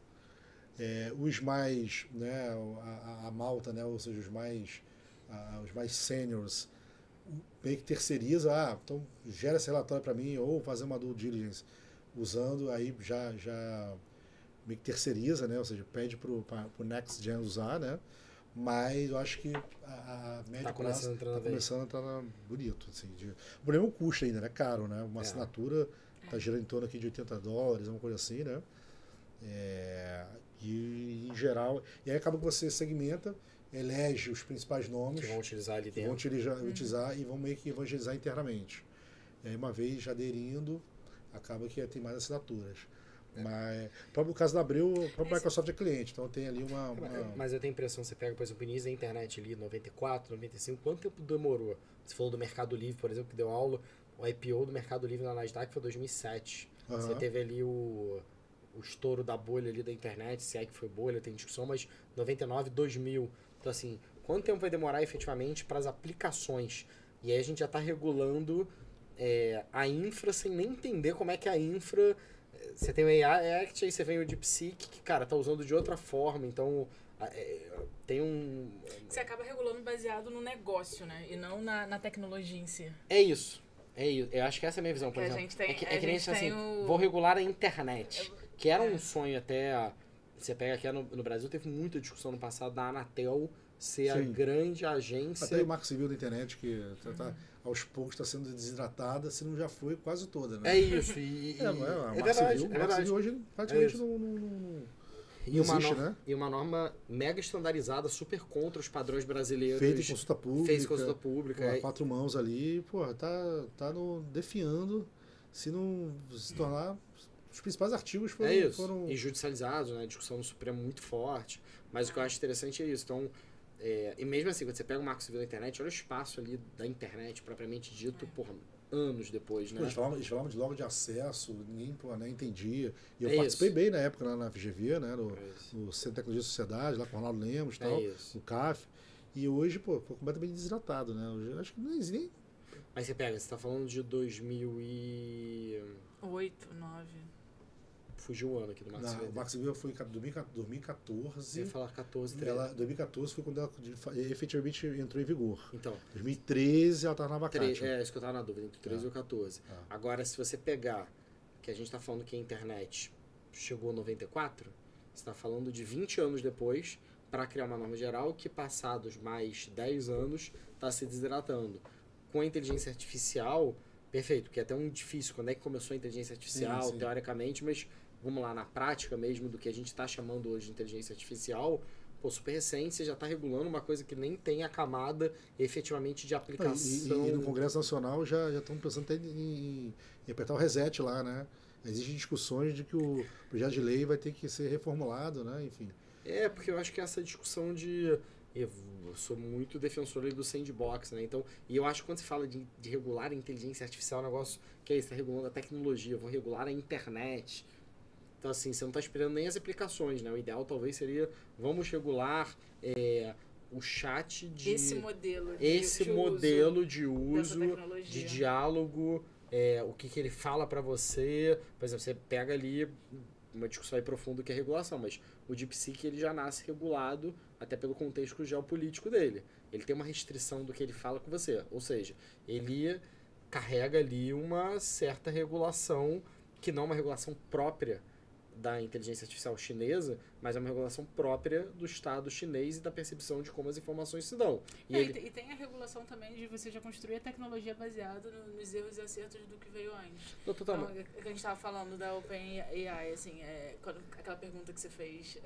Os mais, né, a malta, né, ou seja, os mais seniors, meio que terceiriza, então gera esse relatório para mim, ou fazer uma due diligence usando, aí já meio que terceiriza, né, ou seja, pede pro Next Gen usar, né? Mas eu acho que a média prazo está começando a entrar bonito. Assim, o problema é o custo ainda, né? Caro, né? Uma assinatura está girando em torno aqui de $80, uma coisa assim, né? E em geral, e aí acaba que você segmenta, elege os principais nomes que vão utilizar ali dentro. Vão utilizar e vão meio que evangelizar internamente. E aí, uma vez já aderindo, acaba que tem mais assinaturas. Mas, no caso da Abril, o próprio Microsoft é cliente, então tem ali uma... Mas eu tenho a impressão, você pega, por exemplo, o início da internet ali, 94, 95, quanto tempo demorou? Você falou do Mercado Livre, por exemplo, que deu aula, o IPO do Mercado Livre na Nasdaq foi 2007. Você teve ali o estouro da bolha ali da internet, se é que foi bolha, tem discussão, mas 99, 2000. Então, assim, quanto tempo vai demorar efetivamente para as aplicações? E aí a gente já está regulando a infra sem nem entender como é que a infra... Você tem o AI Act, aí você vem o DeepSeek, que, cara, tá usando de outra forma, então tem um... Você acaba regulando baseado no negócio, né? E não na tecnologia em si. É isso. Eu acho que essa é a minha visão, por exemplo. Que a gente assim, vou regular a internet, que era um sonho até... Você pega aqui no Brasil, teve muita discussão no passado da Anatel ser a grande agência... Até o Marco Civil da internet, que aos poucos está sendo desidratada, se não já foi quase toda, né? É isso. O Marco Civil hoje praticamente não existe, né? E uma norma mega estandarizada, super contra os padrões brasileiros. Feita em consulta pública. Fez consulta pública. A 4 mãos ali, tá defiando se não se tornar... Os principais artigos foram... E judicializados, né? A discussão no Supremo muito forte. Mas o que eu acho interessante é isso. Então, e mesmo assim, quando você pega o Marco Civil da internet, olha o espaço ali da internet, propriamente dito, anos depois, né? Eles falavam logo de acesso, ninguém entendia. E eu participei bem na época na FGV, né? No Centro de Tecnologia e Sociedade, lá com o Ronaldo Lemos e tal, no CAF. E hoje, foi completamente desidratado, né? Hoje, acho que não existe nem... Mas você pega, você tá falando de 2008, 2009... Fugiu o ano aqui do Marco Civil. O Marco Civil foi em 2014. Você ia falar 14, 2014 foi quando ela efetivamente entrou em vigor. Então. 2013 ela estava na abacate. Isso que eu estava na dúvida, entre 13 e 14. Agora, se você pegar, que a gente está falando que a internet chegou em 94, você está falando de 20 anos depois para criar uma norma geral que, passados mais 10 anos, está se desidratando. Com a inteligência artificial, perfeito, que é até um difícil. Quando é que começou a inteligência artificial, teoricamente, mas... Vamos lá, na prática mesmo do que a gente está chamando hoje de inteligência artificial, super recente, você já está regulando uma coisa que nem tem a camada efetivamente de aplicação. E no Congresso Nacional já estão pensando até em apertar o reset lá, né? Existem discussões de que o projeto de lei vai ter que ser reformulado, né? Enfim. Porque eu acho que essa discussão de... Eu sou muito defensor ali do sandbox, né? Então, e eu acho que quando se fala de regular a inteligência artificial, é um negócio que está regulando a tecnologia, vou regular a internet... Então, assim, você não está esperando nem as aplicações, né? O ideal talvez seria, vamos regular o chat de... Esse modelo de uso, de diálogo, o que ele fala para você. Por exemplo, você pega ali, uma discussão aí profunda que é regulação, mas o DeepSeek ele já nasce regulado até pelo contexto geopolítico dele. Ele tem uma restrição do que ele fala com você, ou seja, ele carrega ali uma certa regulação que não é uma regulação própria da inteligência artificial chinesa, mas é uma regulação própria do Estado chinês e da percepção de como as informações se dão. E tem a regulação também de você já construir a tecnologia baseada nos erros e acertos do que veio antes. Então, a gente estava falando da OpenAI, assim, aquela pergunta que você fez,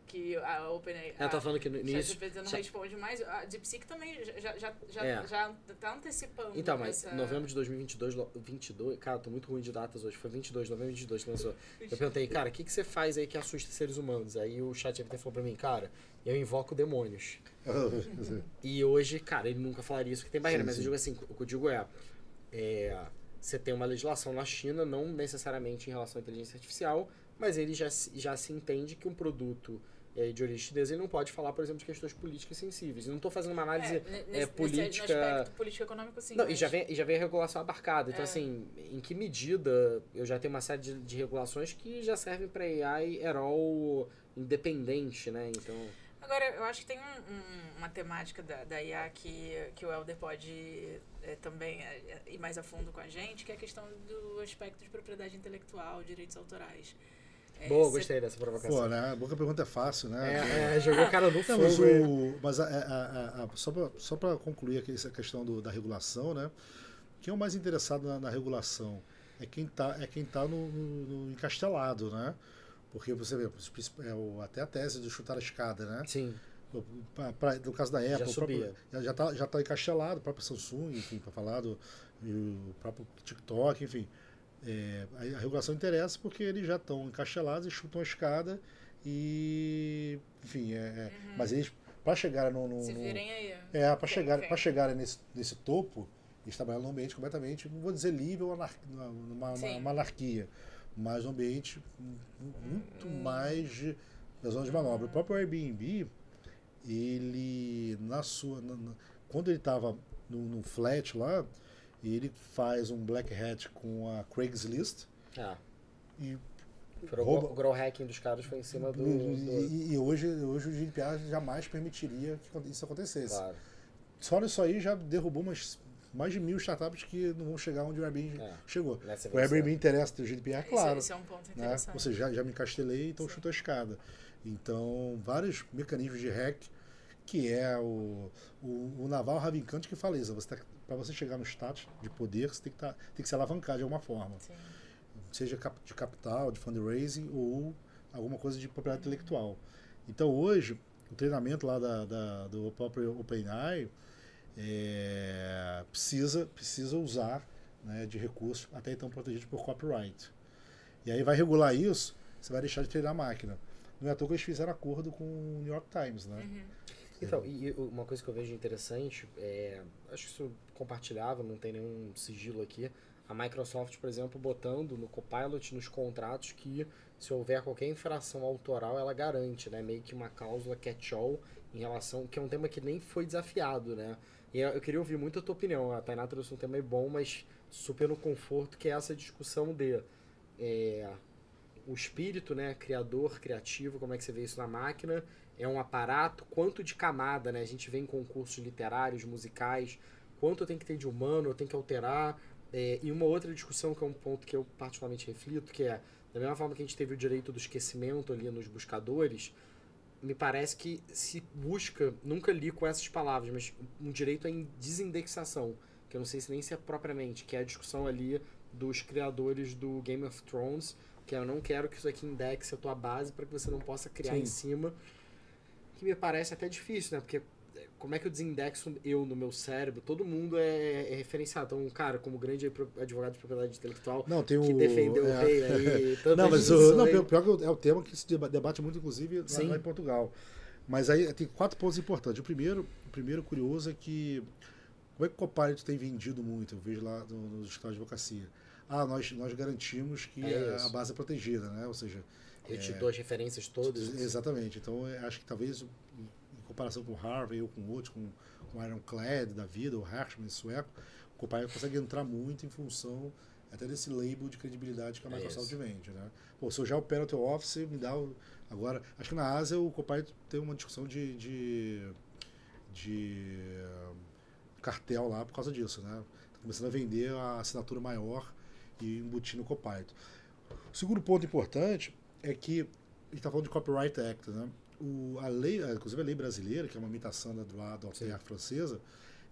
que a OpenAI... Ela tá falando que no início... não responde mais. A DeepSeek também já tá antecipando. Então, mas novembro de 2022, cara, tô muito ruim de datas hoje, foi novembro de 22 que lançou. Eu perguntei, cara, o que você faz aí que assusta seres humanos? Aí o ChatGPT falou pra mim, cara, eu invoco demônios. E hoje, cara, ele nunca falaria isso que tem barreira, mas eu digo assim, o que eu digo você tem uma legislação na China, não necessariamente em relação à inteligência artificial, mas ele já se entende que um produto de origem chinesa, ele não pode falar, por exemplo, de questões políticas sensíveis. Eu não estou fazendo uma análise política... No aspecto político-econômico, sim. Não, mas... e já vem a regulação abarcada. Então, assim, em que medida eu já tenho uma série de regulações que já servem para AI at all independente, né? Então... Agora, eu acho que tem uma temática da IA que o Helder pode também ir mais a fundo com a gente, que é a questão do aspecto de propriedade intelectual, direitos autorais. Boa, gostei dessa provocação. Pô, né? A boa pergunta é fácil, né? Jogou o cara no fogo. Mas só para concluir aqui essa questão da regulação, né? Quem é o mais interessado na regulação é quem tá no encastelado, né? Porque você vê, até a tese de chutar a escada, né? Sim. No caso da Apple, já tá encastelado, o próprio Samsung, enfim, para falar o próprio TikTok, enfim. A regulação interessa porque eles já estão encaixelados e chutam a escada e, enfim, mas eles, para chegar se virem aí. Para chegar nesse topo, eles trabalham num ambiente completamente, não vou dizer livre ou uma anarquia, mas um ambiente muito mais de zona de manobra. O próprio Airbnb, ele, quando ele estava no flat lá, ele faz um black hat com a Craigslist. E o grow hacking dos caras foi em cima do... E hoje o GDPR jamais permitiria que isso acontecesse. Claro. Só nisso aí já derrubou mais de 1000 startups que não vão chegar onde o Airbnb chegou. O Airbnb interessa ter o GDPR, claro. Esse é um ponto interessante. Né? Ou seja, já me encastelei, então chuto a escada. Então, vários mecanismos de hack, que é o Naval Ravikant que fala isso. Para você chegar no status de poder, você tem que se alavancar de alguma forma. Sim. Seja de capital, de fundraising ou alguma coisa de propriedade intelectual. Então, hoje, o treinamento lá do próprio OpenAI precisa usar, né, de recursos até então protegidos por copyright. E aí vai regular isso, você vai deixar de treinar a máquina. Não é à toa que eles fizeram acordo com o New York Times, né? Uhum. Então, e uma coisa que eu vejo interessante, acho que isso compartilhável, não tem nenhum sigilo aqui, a Microsoft, por exemplo, botando no Copilot, nos contratos, que se houver qualquer infração autoral, ela garante, né? Meio que uma cláusula catch-all em relação, que é um tema que nem foi desafiado, né? E eu queria ouvir muito a tua opinião. A Tainá trouxe um tema bom, mas super no conforto, que é essa discussão de o espírito, né? Criador, criativo, como é que você vê isso na máquina? É um aparato, quanto de camada, né? A gente vê em concursos literários, musicais, quanto tem que ter de humano, tem que alterar. E uma outra discussão, que é um ponto que eu particularmente reflito, que é, da mesma forma que a gente teve o direito do esquecimento ali nos buscadores, me parece que se busca, nunca li com essas palavras, mas um direito à desindexação, que eu não sei se nem se é propriamente, que é a discussão ali dos criadores do Game of Thrones, que eu não quero que isso aqui indexe a tua base para que você não possa criar em cima, que me parece até difícil, né? Porque como é que eu desindexo eu no meu cérebro? Todo mundo é referenciado. Então, cara, como grande advogado de propriedade intelectual, que defendeu o rei aí, não, mas pior que é o tema que se debate muito, inclusive, lá em Portugal. Mas aí tem 4 pontos importantes. O primeiro curioso é que como é que o Copilot tem vendido muito? Eu vejo lá nos escritórios de advocacia. Nós garantimos que a base é protegida, né? Ou seja... Eu te dou as referências todas. Exatamente. Então, acho que talvez, em comparação com o Harvey ou com outros, com o Ironclad da vida, o Hershman sueco, o Copilot consegue entrar muito em função até desse label de credibilidade que a Microsoft isso. vende, né? Pô, se eu já opero o teu Office, me dá o... Agora, acho que na Ásia o Copilot tem uma discussão de cartel lá por causa disso, né? Tá começando a vender a assinatura maior e embutir no Copilot. O segundo ponto importante é que a gente está falando de Copyright Act, né? A lei, inclusive a lei brasileira, que é uma imitação da OPR francesa,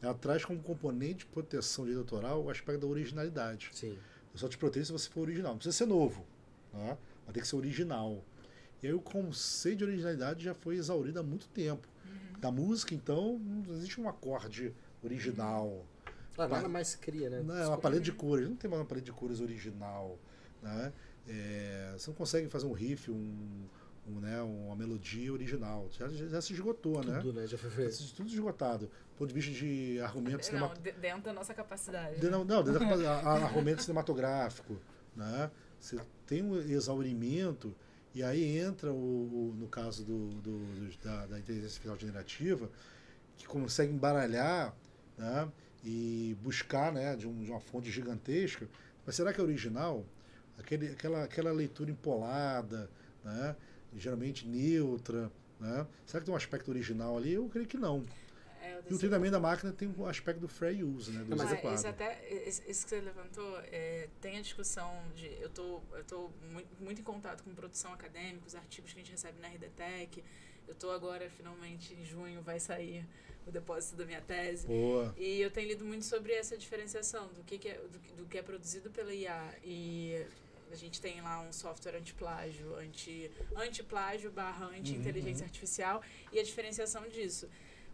ela traz como componente de proteção de direito autoral o aspecto da originalidade. Sim. Eu só te protejo se você for original. Não precisa ser novo, né? Mas tem que ser original. E aí o conceito de originalidade já foi exaurido há muito tempo. Da música, então, não existe um acorde original. Nada mais se cria, né? Não, é uma paleta de cores. Não tem mais uma paleta de cores original. Né? Você não consegue fazer um riff, uma melodia original. Já se esgotou, Tudo, né? Já foi feito. Tudo esgotado. Do ponto de vista de argumento cinematográfico. Dentro da nossa capacidade. Dentro da argumento cinematográfico. Né? Você tem um exaurimento, e aí entra, no caso da inteligência artificial generativa, que consegue embaralhar, né? E buscar, né, de uma fonte gigantesca. Mas será que é original? Aquela leitura empolada, né? Geralmente neutra, né? Será que tem um aspecto original ali? Eu creio que não. E o treinamento da máquina tem um aspecto do fair use, né? Do Mas adequado. isso que você levantou, tem a discussão de... Eu tô muito em contato com produção acadêmica, os artigos que a gente recebe na RDTech. Eu tô agora, finalmente, em junho, vai sair o depósito da minha tese. Boa. E eu tenho lido muito sobre essa diferenciação do que é produzido pela IA. E a gente tem lá um software anti-plágio, anti-plágio / anti-inteligência artificial, e a diferenciação disso.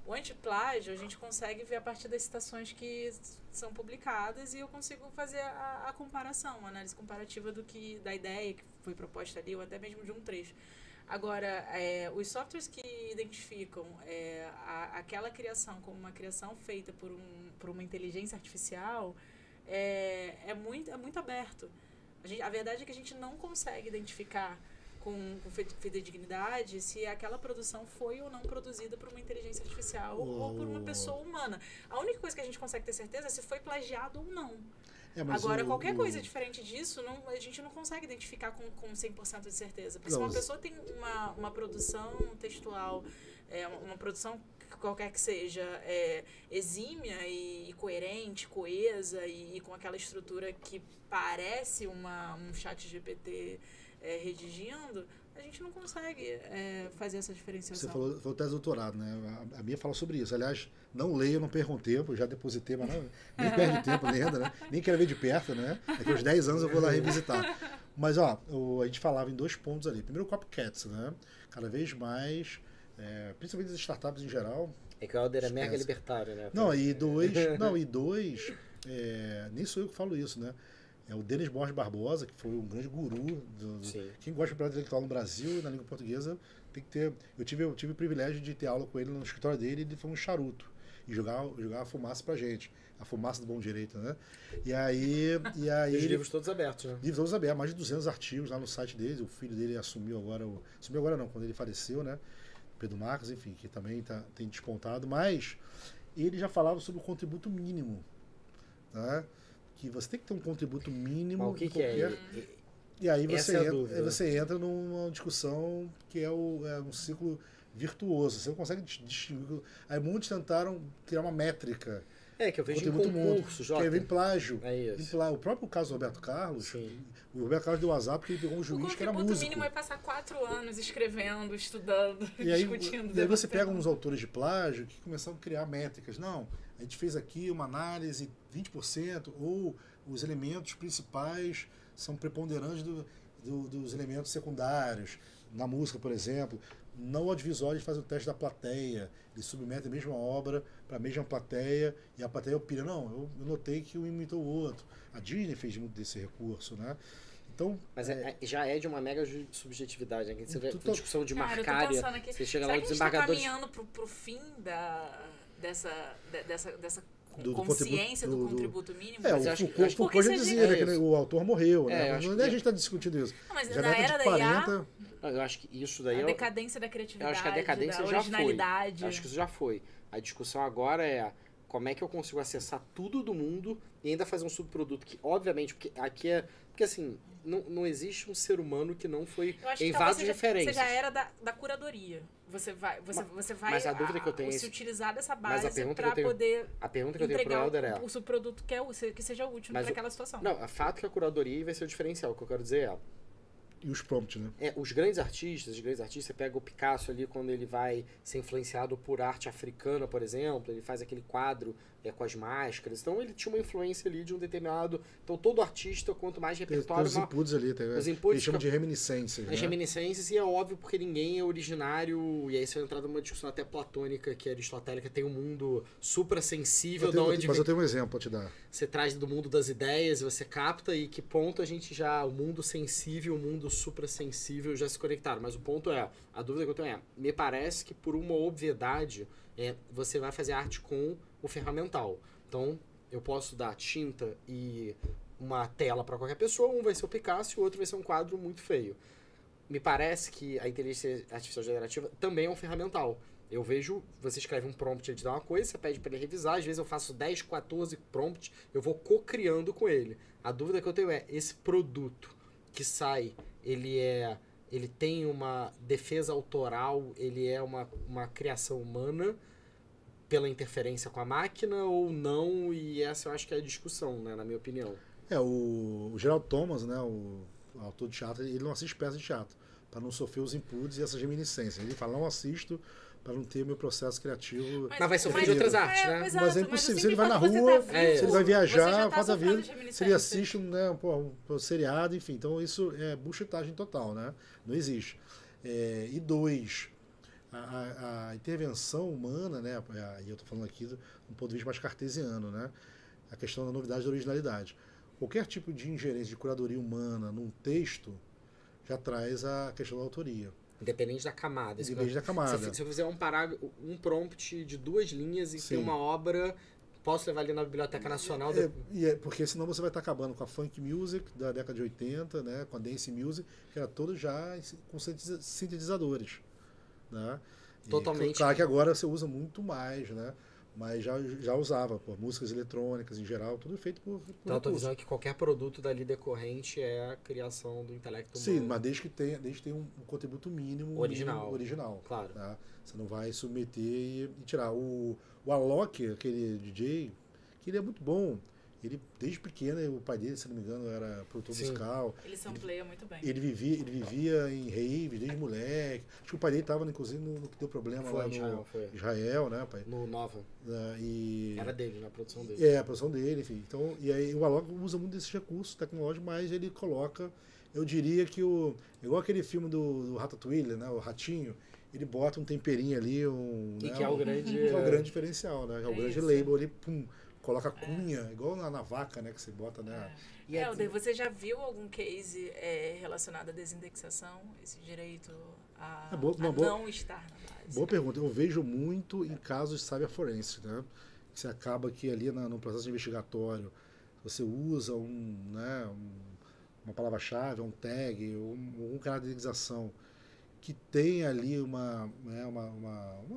O antiplágio, a gente consegue ver a partir das citações que são publicadas e eu consigo fazer a comparação, uma análise comparativa da ideia que foi proposta ali, ou até mesmo de um trecho. Agora, os softwares que identificam aquela criação como uma criação feita por uma inteligência artificial é muito aberto. A verdade é que a gente não consegue identificar com fidedignidade se aquela produção foi ou não produzida por uma inteligência artificial ou por uma pessoa humana. A única coisa que a gente consegue ter certeza é se foi plagiado ou não. Agora, qualquer coisa diferente disso, a gente não consegue identificar com 100% de certeza. Porque se uma pessoa tem uma produção textual, uma produção qualquer que seja, exímia e coerente, coesa e com aquela estrutura que parece um chat GPT redigindo, a gente não consegue fazer essa diferenciação. Você falou tese de doutorado, né? A minha fala sobre isso. Aliás, não leio, não perco um tempo, já depositei, mas nem perde tempo lendo, né? Nem quero ver de perto, né? Daqui uns 10 anos eu vou lá revisitar. Mas, a gente falava em 2 pontos ali. Primeiro, o copycats, né? Cada vez mais, principalmente as startups em geral. É que o Helder é mega libertário, né? Nem sou eu que falo isso, né? É o Denis Borges Barbosa, que foi um grande guru. Quem gosta de propriedade intelectual no Brasil, na língua portuguesa, tem que ter... Eu tive o privilégio de ter aula com ele no escritório dele, e ele foi um charuto. E jogar a fumaça pra gente. A fumaça do bom direito, né? E aí os livros todos abertos, né? Livros todos abertos, mais de 200 artigos lá no site dele. O filho dele assumiu agora... Assumiu agora não, quando ele faleceu, né? Pedro Marcos, enfim, que também tem despontado. Mas ele já falava sobre o contributo mínimo, né? Que você tem que ter um contributo mínimo. Mas o que é? E aí você entra numa discussão que é um ciclo virtuoso. Você não consegue distinguir. Aí muitos tentaram criar uma métrica. Que eu vejo em concurso, Jota. Que vem plágio. É isso. O próprio caso do Roberto Carlos, Sim. O Roberto Carlos deu azar porque ele pegou um juiz que era músico. O contributo mínimo é passar 4 anos escrevendo, estudando, discutindo. E aí você pega uns autores de plágio que começaram a criar métricas. Não, a gente fez aqui uma análise 20%, ou os elementos principais são preponderantes dos elementos secundários. Na música, por exemplo, no audiovisual eles fazem o teste da plateia, eles submetem a mesma obra para a mesma plateia, e a plateia opina, não, eu notei que um imitou o outro. A Disney fez muito desse recurso, né? Então, mas já é de uma mega subjetividade, né? Você vê a discussão de Cara, marcária, você chega lá, o desembargador... Será que a gente tá caminhando pro fim dessa consciência do contributo mínimo? O Foucault já dizia que o autor morreu, né? A gente está discutindo isso. Não, mas já na era da 40, IA... Eu acho que isso daí... A decadência da criatividade, eu acho que a decadência da originalidade. Já foi. Acho que isso já foi. A discussão agora é como é que eu consigo acessar tudo do mundo e ainda fazer um subproduto que, obviamente, porque aqui é... Porque, assim, não existe um ser humano que não foi Eu acho em que várias talvez referências. seja a era da curadoria. Você vai mas a dúvida que eu tenho é se esse- utilizar dessa mas a base pergunta que para eu tenho- poder A pergunta que eu tenho pro entregar Helder é... o subproduto que seja útil Mas para o- aquela situação. Não, o fato que a curadoria vai ser o diferencial. O que eu quero dizer é... E os prompts, né? Os grandes artistas, você pega o Picasso ali quando ele vai ser influenciado por arte africana, por exemplo, ele faz aquele quadro com as máscaras, então ele tinha uma influência ali de um determinado... Então todo artista, quanto mais Tem repertório... os inputs ali, os eles inputs chamam de reminiscências, as né? reminiscências, e é óbvio porque ninguém é originário, e aí você vai entrar numa discussão até platônica, que é aristotélica, tem um mundo suprassensível, de onde Mas eu tenho um exemplo pra te dar. você traz do mundo das ideias, você capta, e que ponto a gente já, o mundo sensível, o mundo suprassensível já se conectaram. Mas o ponto é, a dúvida que eu tenho é, me parece que por uma obviedade, você vai fazer arte com o ferramental. Então, eu posso dar tinta e uma tela para qualquer pessoa, um vai ser o Picasso e o outro vai ser um quadro muito feio. Me parece que a inteligência artificial generativa também é um ferramental. Eu vejo, você escreve um prompt, ele te dá uma coisa, você pede para ele revisar, às vezes eu faço 10, 14 prompts, eu vou co-criando com ele. A dúvida que eu tenho é, esse produto que sai, ele tem uma defesa autoral, ele é uma criação humana pela interferência com a máquina ou não, e essa eu acho que é a discussão, né, na minha opinião. O Gerald Thomas, né, o autor de teatro, ele não assiste peças de teatro, para não sofrer os inputs e essas reminiscências. Ele fala, não assisto para não ter meu processo criativo. Mas vai sofrer de outras artes, né? Mas é impossível. assim, Se ele vai na quando você rua, tá vivo, se ele vai viajar, você já tá faz a sofrendo vida, de se ele reminiscência. assiste um seriado, enfim. Então isso é bullshitagem total, né? Não existe. E dois, a intervenção humana, né? E eu estou falando aqui do ponto de vista mais cartesiano, né? A questão da novidade e da originalidade. Qualquer tipo de ingerência de curadoria humana num texto já traz a questão da autoria. Independente da camada. Independente da camada. Se eu fizer um prompt de 2 linhas e Sim. ter uma obra, posso levar ali na Biblioteca Nacional? Porque senão você vai estar acabando com a funk music da década de 80, né, com a dance music, que era toda já com sintetizadores. Né? Totalmente. Claro que agora você usa muito mais, né? Mas já usava, por músicas eletrônicas em geral, tudo feito por Então a tua recurso. visão é que qualquer produto dali decorrente é a criação do intelecto Sim, humano. mas desde que tenha um contributo mínimo original. Claro. Tá? Você não vai submeter e tirar. O Alok, aquele DJ, que ele é muito bom. Ele, desde pequeno, o pai dele, se não me engano, era produtor Sim. musical. Ele sampleia muito bem. Ele vivia em rave desde moleque. Acho que o pai dele estava, inclusive, no que deu problema Foi, lá Israel, no foi. Israel, né, pai? No Nova. Era dele, na produção dele. A produção dele, enfim. Então, e aí o Alok usa muito desses recursos tecnológicos, mas ele coloca, eu diria que igual aquele filme do Ratatouille, né, o Ratinho, ele bota um temperinho ali, E né, que é o grande... que é o grande diferencial, né? É o grande isso. label ali, pum, coloca cunha, igual na vaca, né, que você bota, né? E Helder, você já viu algum case relacionado à desindexação, esse direito a não estar na base? Boa pergunta. Eu vejo muito em casos de cyberforense, né? Que você acaba que ali no processo investigatório você usa uma palavra-chave, um tag, um caracterização que tem ali uma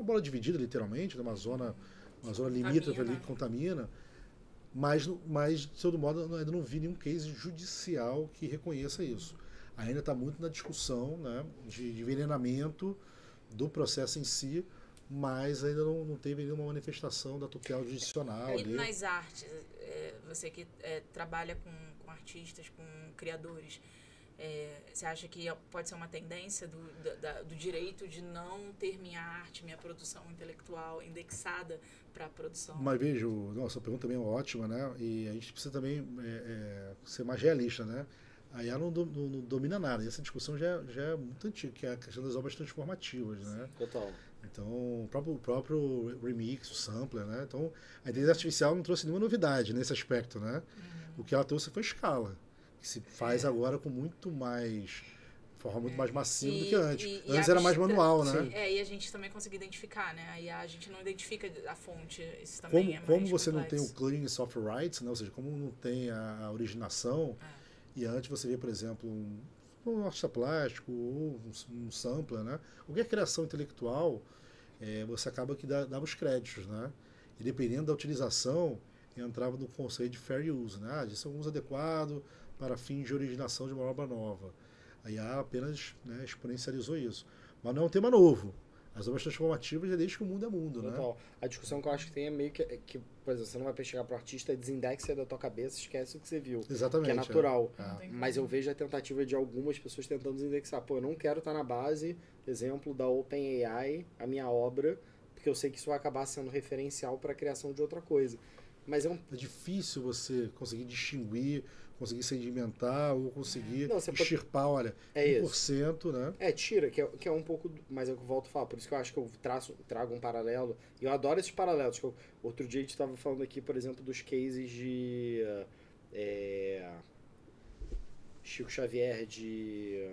bola dividida, literalmente, uma zona limítrofe ali que contamina, mas de todo modo ainda não vi nenhum case judicial que reconheça isso. Ainda está muito na discussão, né, de envenenamento do processo em si, mas ainda não teve nenhuma manifestação da tutela jurisdicional. E nas artes, você que trabalha com artistas, com criadores, você acha que pode ser uma tendência do direito de não ter minha arte, minha produção intelectual indexada para a produção? Mas veja, sua pergunta também é ótima, né? E a gente precisa também ser mais realista, né? A IA não domina nada. E essa discussão já é muito antiga, que é a questão das obras transformativas, né? Total. Então, o próprio remix, o sampler, né? Então, a inteligência artificial não trouxe nenhuma novidade nesse aspecto, né? O que ela trouxe foi escala, que se faz agora com muito mais... forma muito mais massiva do que antes. Antes era mais manual, né? E a gente também consegue identificar, né? Aí a gente não identifica a fonte. Isso também como você não tem o clearing software rights, né? Ou seja, como não tem a originação, e antes você vê, por exemplo, um artista plástico ou um sampler, né? Qualquer criação intelectual, você acaba que dá os créditos, né? e dependendo da utilização, entrava no conceito de fair use, né? Isso é um uso adequado para fins de originação de uma obra nova. A IA apenas, né, exponencializou isso. Mas não é um tema novo. As obras transformativas é desde que o mundo é mundo, né? Total. A discussão que eu acho que tem é meio que, por exemplo, você não vai chegar pro artista, desindexa da tua cabeça, esquece o que você viu. Exatamente. Que é natural. É. Mas eu vejo a tentativa de algumas pessoas tentando desindexar. Pô, eu não quero estar na base, exemplo, da OpenAI, a minha obra, porque eu sei que isso vai acabar sendo referencial para a criação de outra coisa. Mas É difícil você conseguir distinguir, conseguir sedimentar ou conseguir Não, você extirpar, olha, É 1%, né? tira, que é um pouco. Mas eu volto a falar, por isso que eu acho que eu trago um paralelo. E eu adoro esses paralelos. Outro dia a gente estava falando aqui, por exemplo, dos cases de. Chico Xavier de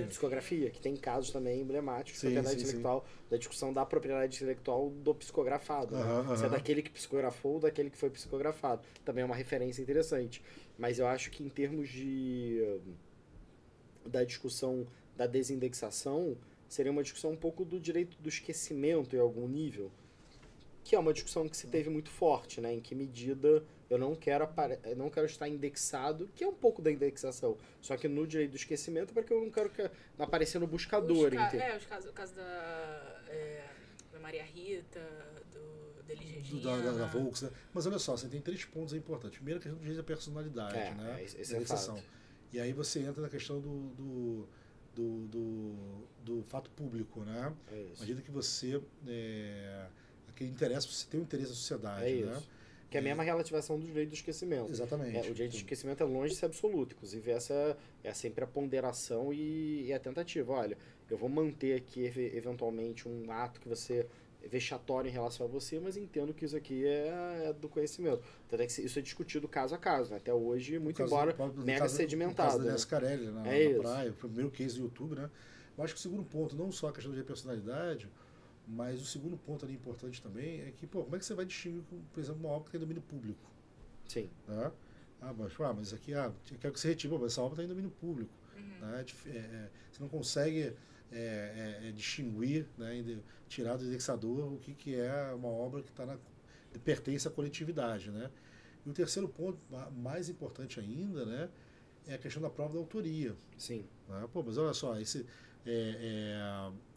psicografia, que tem casos também emblemáticos de propriedade intelectual, da discussão da propriedade intelectual do psicografado. Né? Se é daquele que psicografou ou daquele que foi psicografado. Também é uma referência interessante. Mas eu acho que em termos da discussão da desindexação, seria uma discussão um pouco do direito do esquecimento em algum nível, que é uma discussão que se teve muito forte, né? Em que medida eu não quero estar indexado, que é um pouco da indexação, só que no direito do esquecimento, porque eu não quero aparecer no buscador. O caso da Maria Rita, da Elis Regina. Da Volks, né? Mas olha só, você tem 3 pontos importantes. Primeiro, a questão do direito da personalidade, né? Esse é fato. E aí você entra na questão do fato público, né? Imagina que você aquele interesse, você tem um interesse na sociedade, né? Que é a mesma relativação do direito do esquecimento. Exatamente. O direito do esquecimento é longe de ser absoluto. Inclusive, essa é sempre a ponderação e a tentativa. Olha, eu vou manter aqui, eventualmente, um ato que você vexatório em relação a você, mas entendo que isso aqui é do conhecimento. Tanto é que isso é discutido caso a caso, né? Até hoje, muito embora mega sedimentado. O caso da Inés Carelli, na praia, foi o primeiro case do YouTube, né? Eu acho que o segundo ponto, não só a questão de personalidade, mas o segundo ponto ali importante também é que, como é que você vai distinguir, por exemplo, uma obra que tem domínio público? Sim. Né? Mas isso aqui, eu quero que você retire, mas essa obra está em domínio público. Né? Você não consegue distinguir, né, tirar do indexador o que é uma obra que pertence à coletividade. Né? E o terceiro ponto, mais importante ainda, né, é a questão da prova da autoria. Sim. Né? Mas olha só,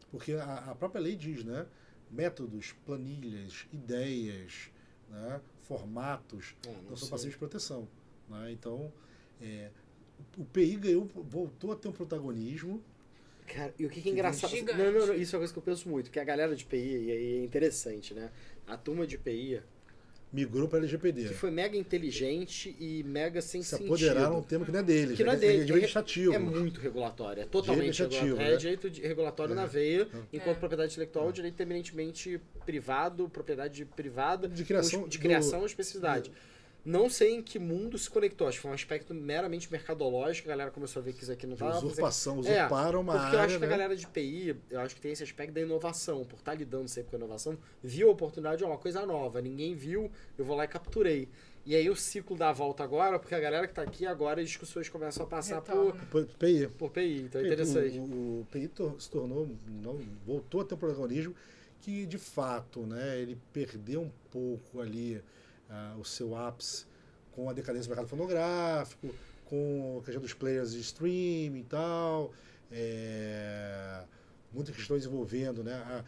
porque a própria lei diz, né? Métodos, planilhas, ideias, né? Formatos não são passíveis de proteção. Né? Então, o PI voltou a ter um protagonismo. Cara, e o que é engraçado... Não, isso é uma coisa que eu penso muito, que a galera de PI, e aí é interessante, né? A turma de PI... migrou para a LGPD. Que foi mega inteligente e mega sem sentido. Se apoderaram um tema que não é deles. Que não é deles. É administrativo. É muito regulatório. É totalmente regulatório. Né? É direito regulatório na veia, enquanto propriedade intelectual é direito eminentemente privado, propriedade privada, de criação e especificidade. Não sei em que mundo se conectou. Acho que foi um aspecto meramente mercadológico. A galera começou a ver que isso aqui não estava... Usurpação, usurparam uma área. Porque eu acho que a galera de PI, eu acho que tem esse aspecto da inovação. Por estar lidando sempre com a inovação, viu a oportunidade de uma coisa nova. Ninguém viu, eu vou lá e capturei. E aí o ciclo dá a volta agora, porque a galera que está aqui agora, as discussões começam a passar por PI. Então é interessante. O PI se tornou, voltou a ter um protagonismo que, de fato, né, ele perdeu um pouco ali o seu ápice com a decadência do mercado fonográfico, com a questão dos players de streaming e tal, muitas questões envolvendo, né,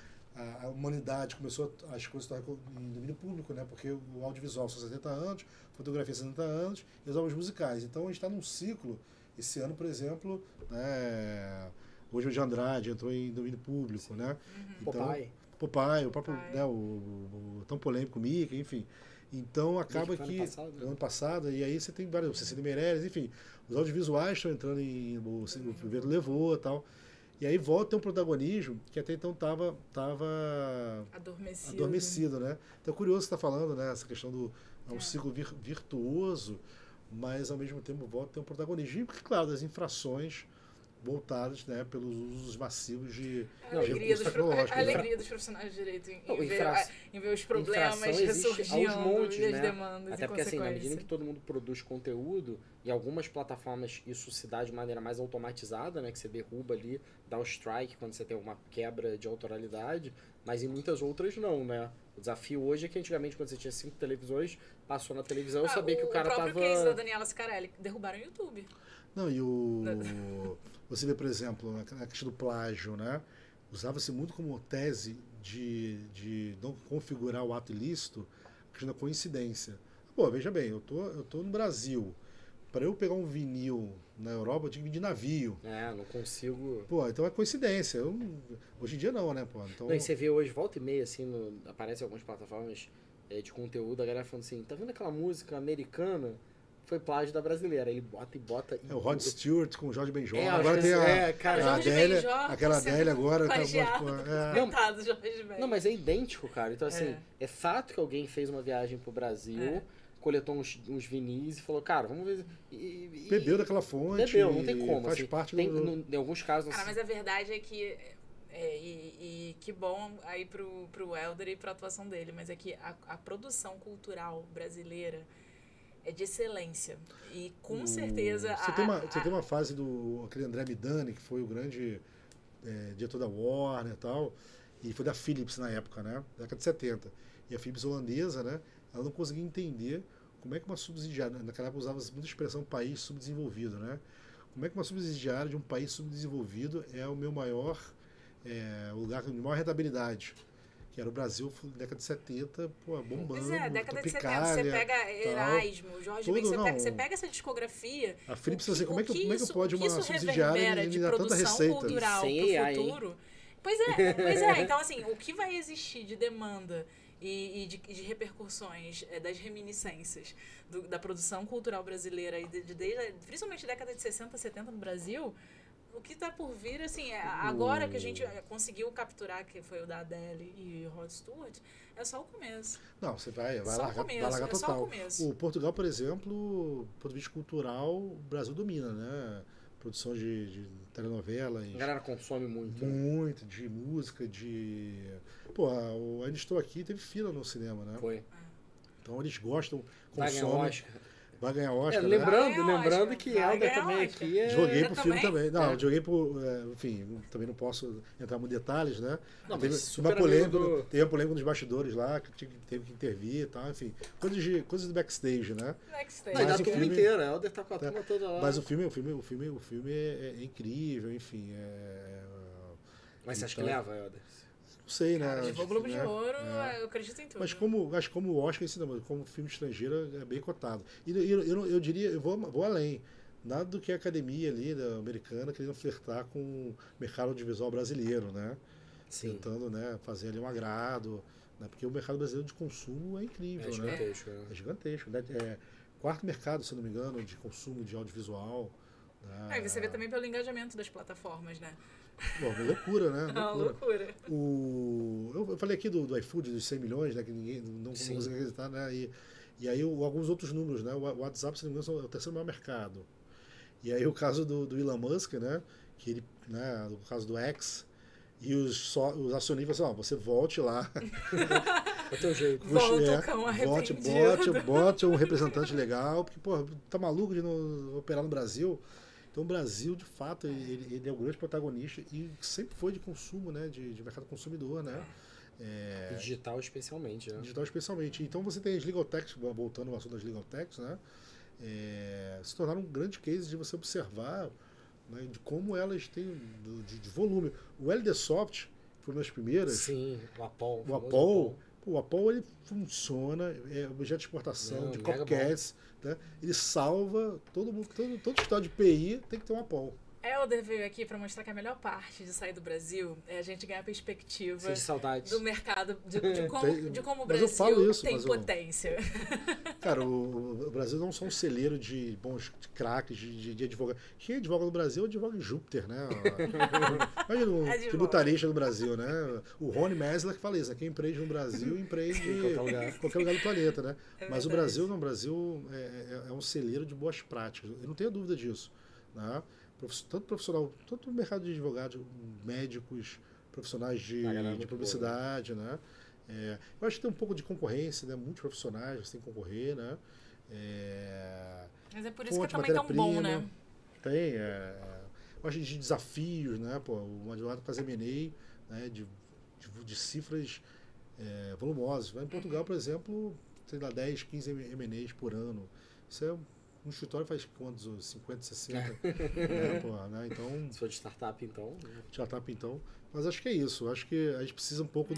a humanidade começou, as coisas estão em domínio público, né, porque o audiovisual são 70 anos, fotografia 60 anos e as obras musicais. Então a gente está num ciclo, esse ano, por exemplo, né, hoje o de Andrade entrou em domínio público, né? Então, Popeye, o próprio, né, o tão polêmico Mickey, enfim. Então acaba que ano passado, e aí você tem vários, Cecília Meirelles, enfim, os audiovisuais estão entrando o vento levou e tal. E aí volta a ter um protagonismo que até então estava adormecido, né? Então é curioso você estar falando, né, essa questão do um ciclo virtuoso, mas ao mesmo tempo volta a ter um protagonismo. E, claro, das infrações voltadas, né, pelos usos massivos de A alegria, recursos tecnológicos. a alegria dos profissionais de direito em, Não, em ver os problemas infração existe ressurgindo aos montes, e as né? demandas Até em porque, assim, na medida em consequência. que todo mundo produz conteúdo, em algumas plataformas isso se dá de maneira mais automatizada, né? Que você derruba ali, dá o strike quando você tem uma quebra de autoralidade, mas em muitas outras não, né? O desafio hoje é que antigamente, quando você tinha 5 televisores, passou na televisão, eu sabia que o cara O próprio tava... case da Daniela Scarelli, derrubaram o YouTube. Não, e você vê, por exemplo, na questão do plágio, né? Usava-se muito como tese de não configurar o ato ilícito a questão da coincidência. Pô, veja bem, eu tô no Brasil. Para eu pegar um vinil na Europa, eu tinha que vir de navio. não consigo... Pô, então é coincidência. Hoje em dia não, né, pô? Então, Não, e você vê hoje, volta e meia, assim, aparece algumas plataformas de conteúdo, a galera falando assim, tá vendo aquela música americana? Foi plágio da brasileira. Ele bota e bota. é o Rod Stewart com o Jorge Benjor. É, Agora tem cara, a Jorge Adélia, Benjor aquela tá sendo Adélia agora. plagiado. É, Coitado, Jorge Benjor. Não, mas é idêntico, cara. Então, assim, é fato que alguém fez uma viagem pro Brasil, coletou uns vinis e falou, cara, vamos ver. bebeu daquela fonte. Bebeu, não tem como. Faz Assim, parte tem, do. em alguns casos. Cara, mas a verdade é que. E que bom aí pro Helder e pra atuação dele, mas é que a produção cultural brasileira é de excelência. E com certeza. Você tem uma fase do aquele André Midani, que foi o grande diretor da Warner e tal, e foi da Philips na época, né? Década de 70. E a Philips holandesa, né? Ela não conseguia entender como é que uma subsidiária, naquela época usava muita expressão país subdesenvolvido, né? Como é que uma subsidiária de um país subdesenvolvido é o meu maior lugar de maior rentabilidade? Que era o Brasil, década de 70, pô, bombando. Pois é, década de 70, Tropicália, você pega Erasmo, Jorge Ben, você pega essa discogafia. A Philips, assim, como é que pode uma isso subsidiária reverbera de dar tanta produção receita? cultural Sem pro AI, futuro? Pois é. Então, assim, o que vai existir de demanda e de repercussões das reminiscências da produção cultural brasileira, principalmente década de 60, 70 no Brasil, o que está por vir, assim, agora que a gente conseguiu capturar, que foi o da Adele e o Rod Stewart, é só o começo. Não, você vai Só largar, o começo, vai largar é só total. o começo. O Portugal, por exemplo, do ponto de vista cultural, o Brasil domina, né? Produção de telenovelas. A galera consome muito. Muito, de música, de... Pô, o Ainda Estou Aqui teve fila no cinema, né? Foi. Então eles gostam, Vai ganhar consomem. Oscar. Vai ganhar Oscar, né? Lembrando que Vai Helder ganhar também Oscar. aqui é... Joguei pro Eu filme também? também. Não, joguei pro... enfim, também não posso entrar muito em detalhes, né? Não, teve mas super uma polêmica, amigo do- teve uma polêmica nos bastidores lá, que teve que intervir e tal, enfim. Coisas do backstage, né? Backstage. Não, e da Mas o turma filme- inteira. Helder tá com a turma toda lá. Mas o filme é incrível, enfim. Mas você acha que leva, Helder? Não sei, né? Cara, Acho levou o que, Globo né? de Ouro, eu acredito em tudo. Mas acho que como o Oscar ensina, como filme estrangeiro é bem cotado. E eu diria, eu vou além. Nada do que a academia ali da americana querendo flertar com o mercado audiovisual brasileiro, né? Sim. Tentando, né, fazer ali um agrado, né? Porque o mercado brasileiro de consumo é incrível, É né? gigantesco, né? É gigantesco, né? É quarto mercado, se eu não me engano, de consumo de audiovisual. Né? E você vê também pelo engajamento das plataformas, né? Bom, uma loucura, né? É uma loucura. Eu falei aqui do iFood, dos 100 milhões, né? Que ninguém não Sim. consegue acreditar, né? E aí alguns outros números, né? O WhatsApp, se não me engano, é o terceiro maior mercado. E aí o caso do Elon Musk, né? Que ele, né? O caso do X. E os acionistas falaram, você volte lá. É o teu jeito. Volta o cão arrependido. Bote um representante legal, porque, pô, tá maluco de não operar no Brasil. Então o Brasil, de fato, ele é o grande protagonista e sempre foi de consumo, né? De mercado consumidor, né? E digital especialmente, né? Digital especialmente. Então você tem as legal techs, voltando ao assunto das legal techs, né? Se tornaram um grande case de você observar, né, de como elas têm de volume. O LDSoft foi uma das primeiras. Sim, o Apple. O Apple ele funciona, é objeto de exportação, de mega copycats, né? Ele salva todo mundo, todo estado de PI tem que ter um Apple. Helder veio aqui para mostrar que a melhor parte de sair do Brasil é a gente ganhar perspectiva Sem saudades. do mercado, de como o Mas eu Brasil falo isso, tem mas potência. Cara, o Brasil não é só um celeiro de bons craques, de advogados. Quem advoga no Brasil advoga em Júpiter, né? Imagina um Advoga. tributarista no Brasil, né? O Rony Mesler que fala isso, né? Quem empreende no Brasil, empreende Em qualquer lugar. do planeta, né? É Mas o verdade. Brasil é um celeiro de boas práticas. Eu não tenho dúvida disso, né? tanto profissional, tanto no mercado de advogados, médicos, profissionais de publicidade, né? Eu acho que tem um pouco de concorrência, né? Muitos profissionais você tem que concorrer, né? Mas é por isso que é também tão bom, né? Tem, eu acho de desafios, né? Pô, um advogado faz M&A, né? De cifras volumosas. Em Portugal, por exemplo, sei lá, 10, 15 M&As por ano. Isso é um escritório faz quantos? 50, 60? Né, pô, né? Então, se for de startup, então. Startup, então. Mas acho que é isso. Acho que a gente precisa um pouco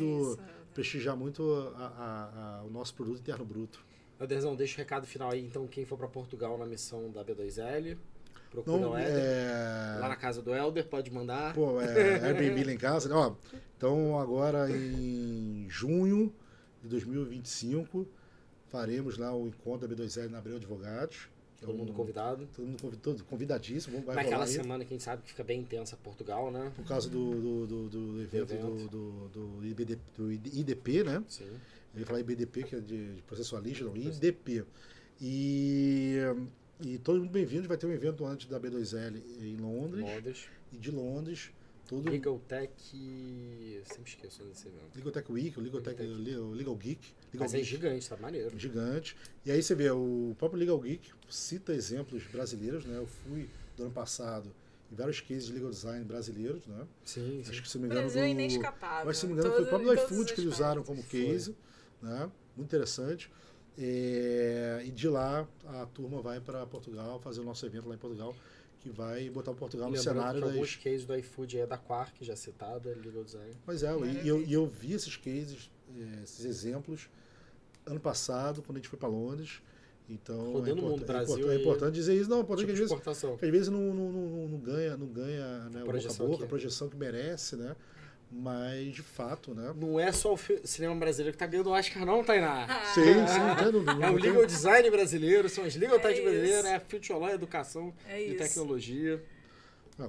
prestigiar muito o nosso produto interno bruto. Elderzão, deixa o recado final aí. Então, quem for para Portugal na missão da B2L, procura o Éder. Lá na casa do Helder, pode mandar. Pô, Airbnb lá em casa. Né? Ó, então, agora em junho de 2025, faremos lá o encontro da B2L na Abreu Advogados. Todo mundo convidado. Todo mundo convidadíssimo. Vai naquela semana que a gente sabe que fica bem intensa Portugal, né? Por causa do evento do IDP, né? Sim. Eu ia falar IBDP, que é de processualista, não, IDP. E todo mundo bem-vindo. Vai ter um evento antes da B2L em Londres. E de Londres. Legal Tech... Sempre esqueço desse evento. Legal Tech Week, o Legal Geek. Mas é gigante, tá maneiro. Gigante. E aí você vê, o próprio Legal Geek cita exemplos brasileiros, né? Eu fui, do ano passado, em vários cases de legal design brasileiros, né? Sim. Acho que, se não me engano, Brasil é inescapável. Mas, se não me engano, foi o próprio iFood que eles usaram como case, né? Muito interessante. E de lá, a turma vai para Portugal, fazer o nosso evento lá em Portugal, que vai botar o Portugal no cenário das... Alguns cases do iFood é da Quark, já citada, Legal Design. Mas eu vi esses cases, esses exemplos, ano passado, quando a gente foi para Londres. Então, rodando o mundo, Brasil, é importante dizer isso. Não, é importante tipo que às vezes não ganha né, boca a boca, a projeção que merece, né? Mas, de fato, né? Não é só o cinema brasileiro que tá ganhando o Oscar, não, Tainá. Sim. É o legal design brasileiro, são as legal tech brasileiras, é a future law, educação e tecnologia.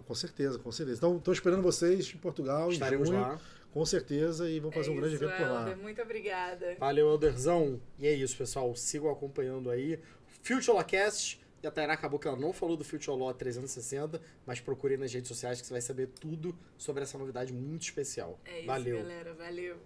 Com certeza, com certeza. Então, estou esperando vocês em Portugal, estaremos em junho, lá. Com certeza, e vamos fazer um grande evento por lá. Muito obrigada. Valeu, Elderzão. E é isso, pessoal. Sigam acompanhando aí. Future Lawcast. E a Tainá acabou que ela não falou do Future Law 360, mas procure nas redes sociais que você vai saber tudo sobre essa novidade muito especial. É isso, Valeu. galera. Valeu.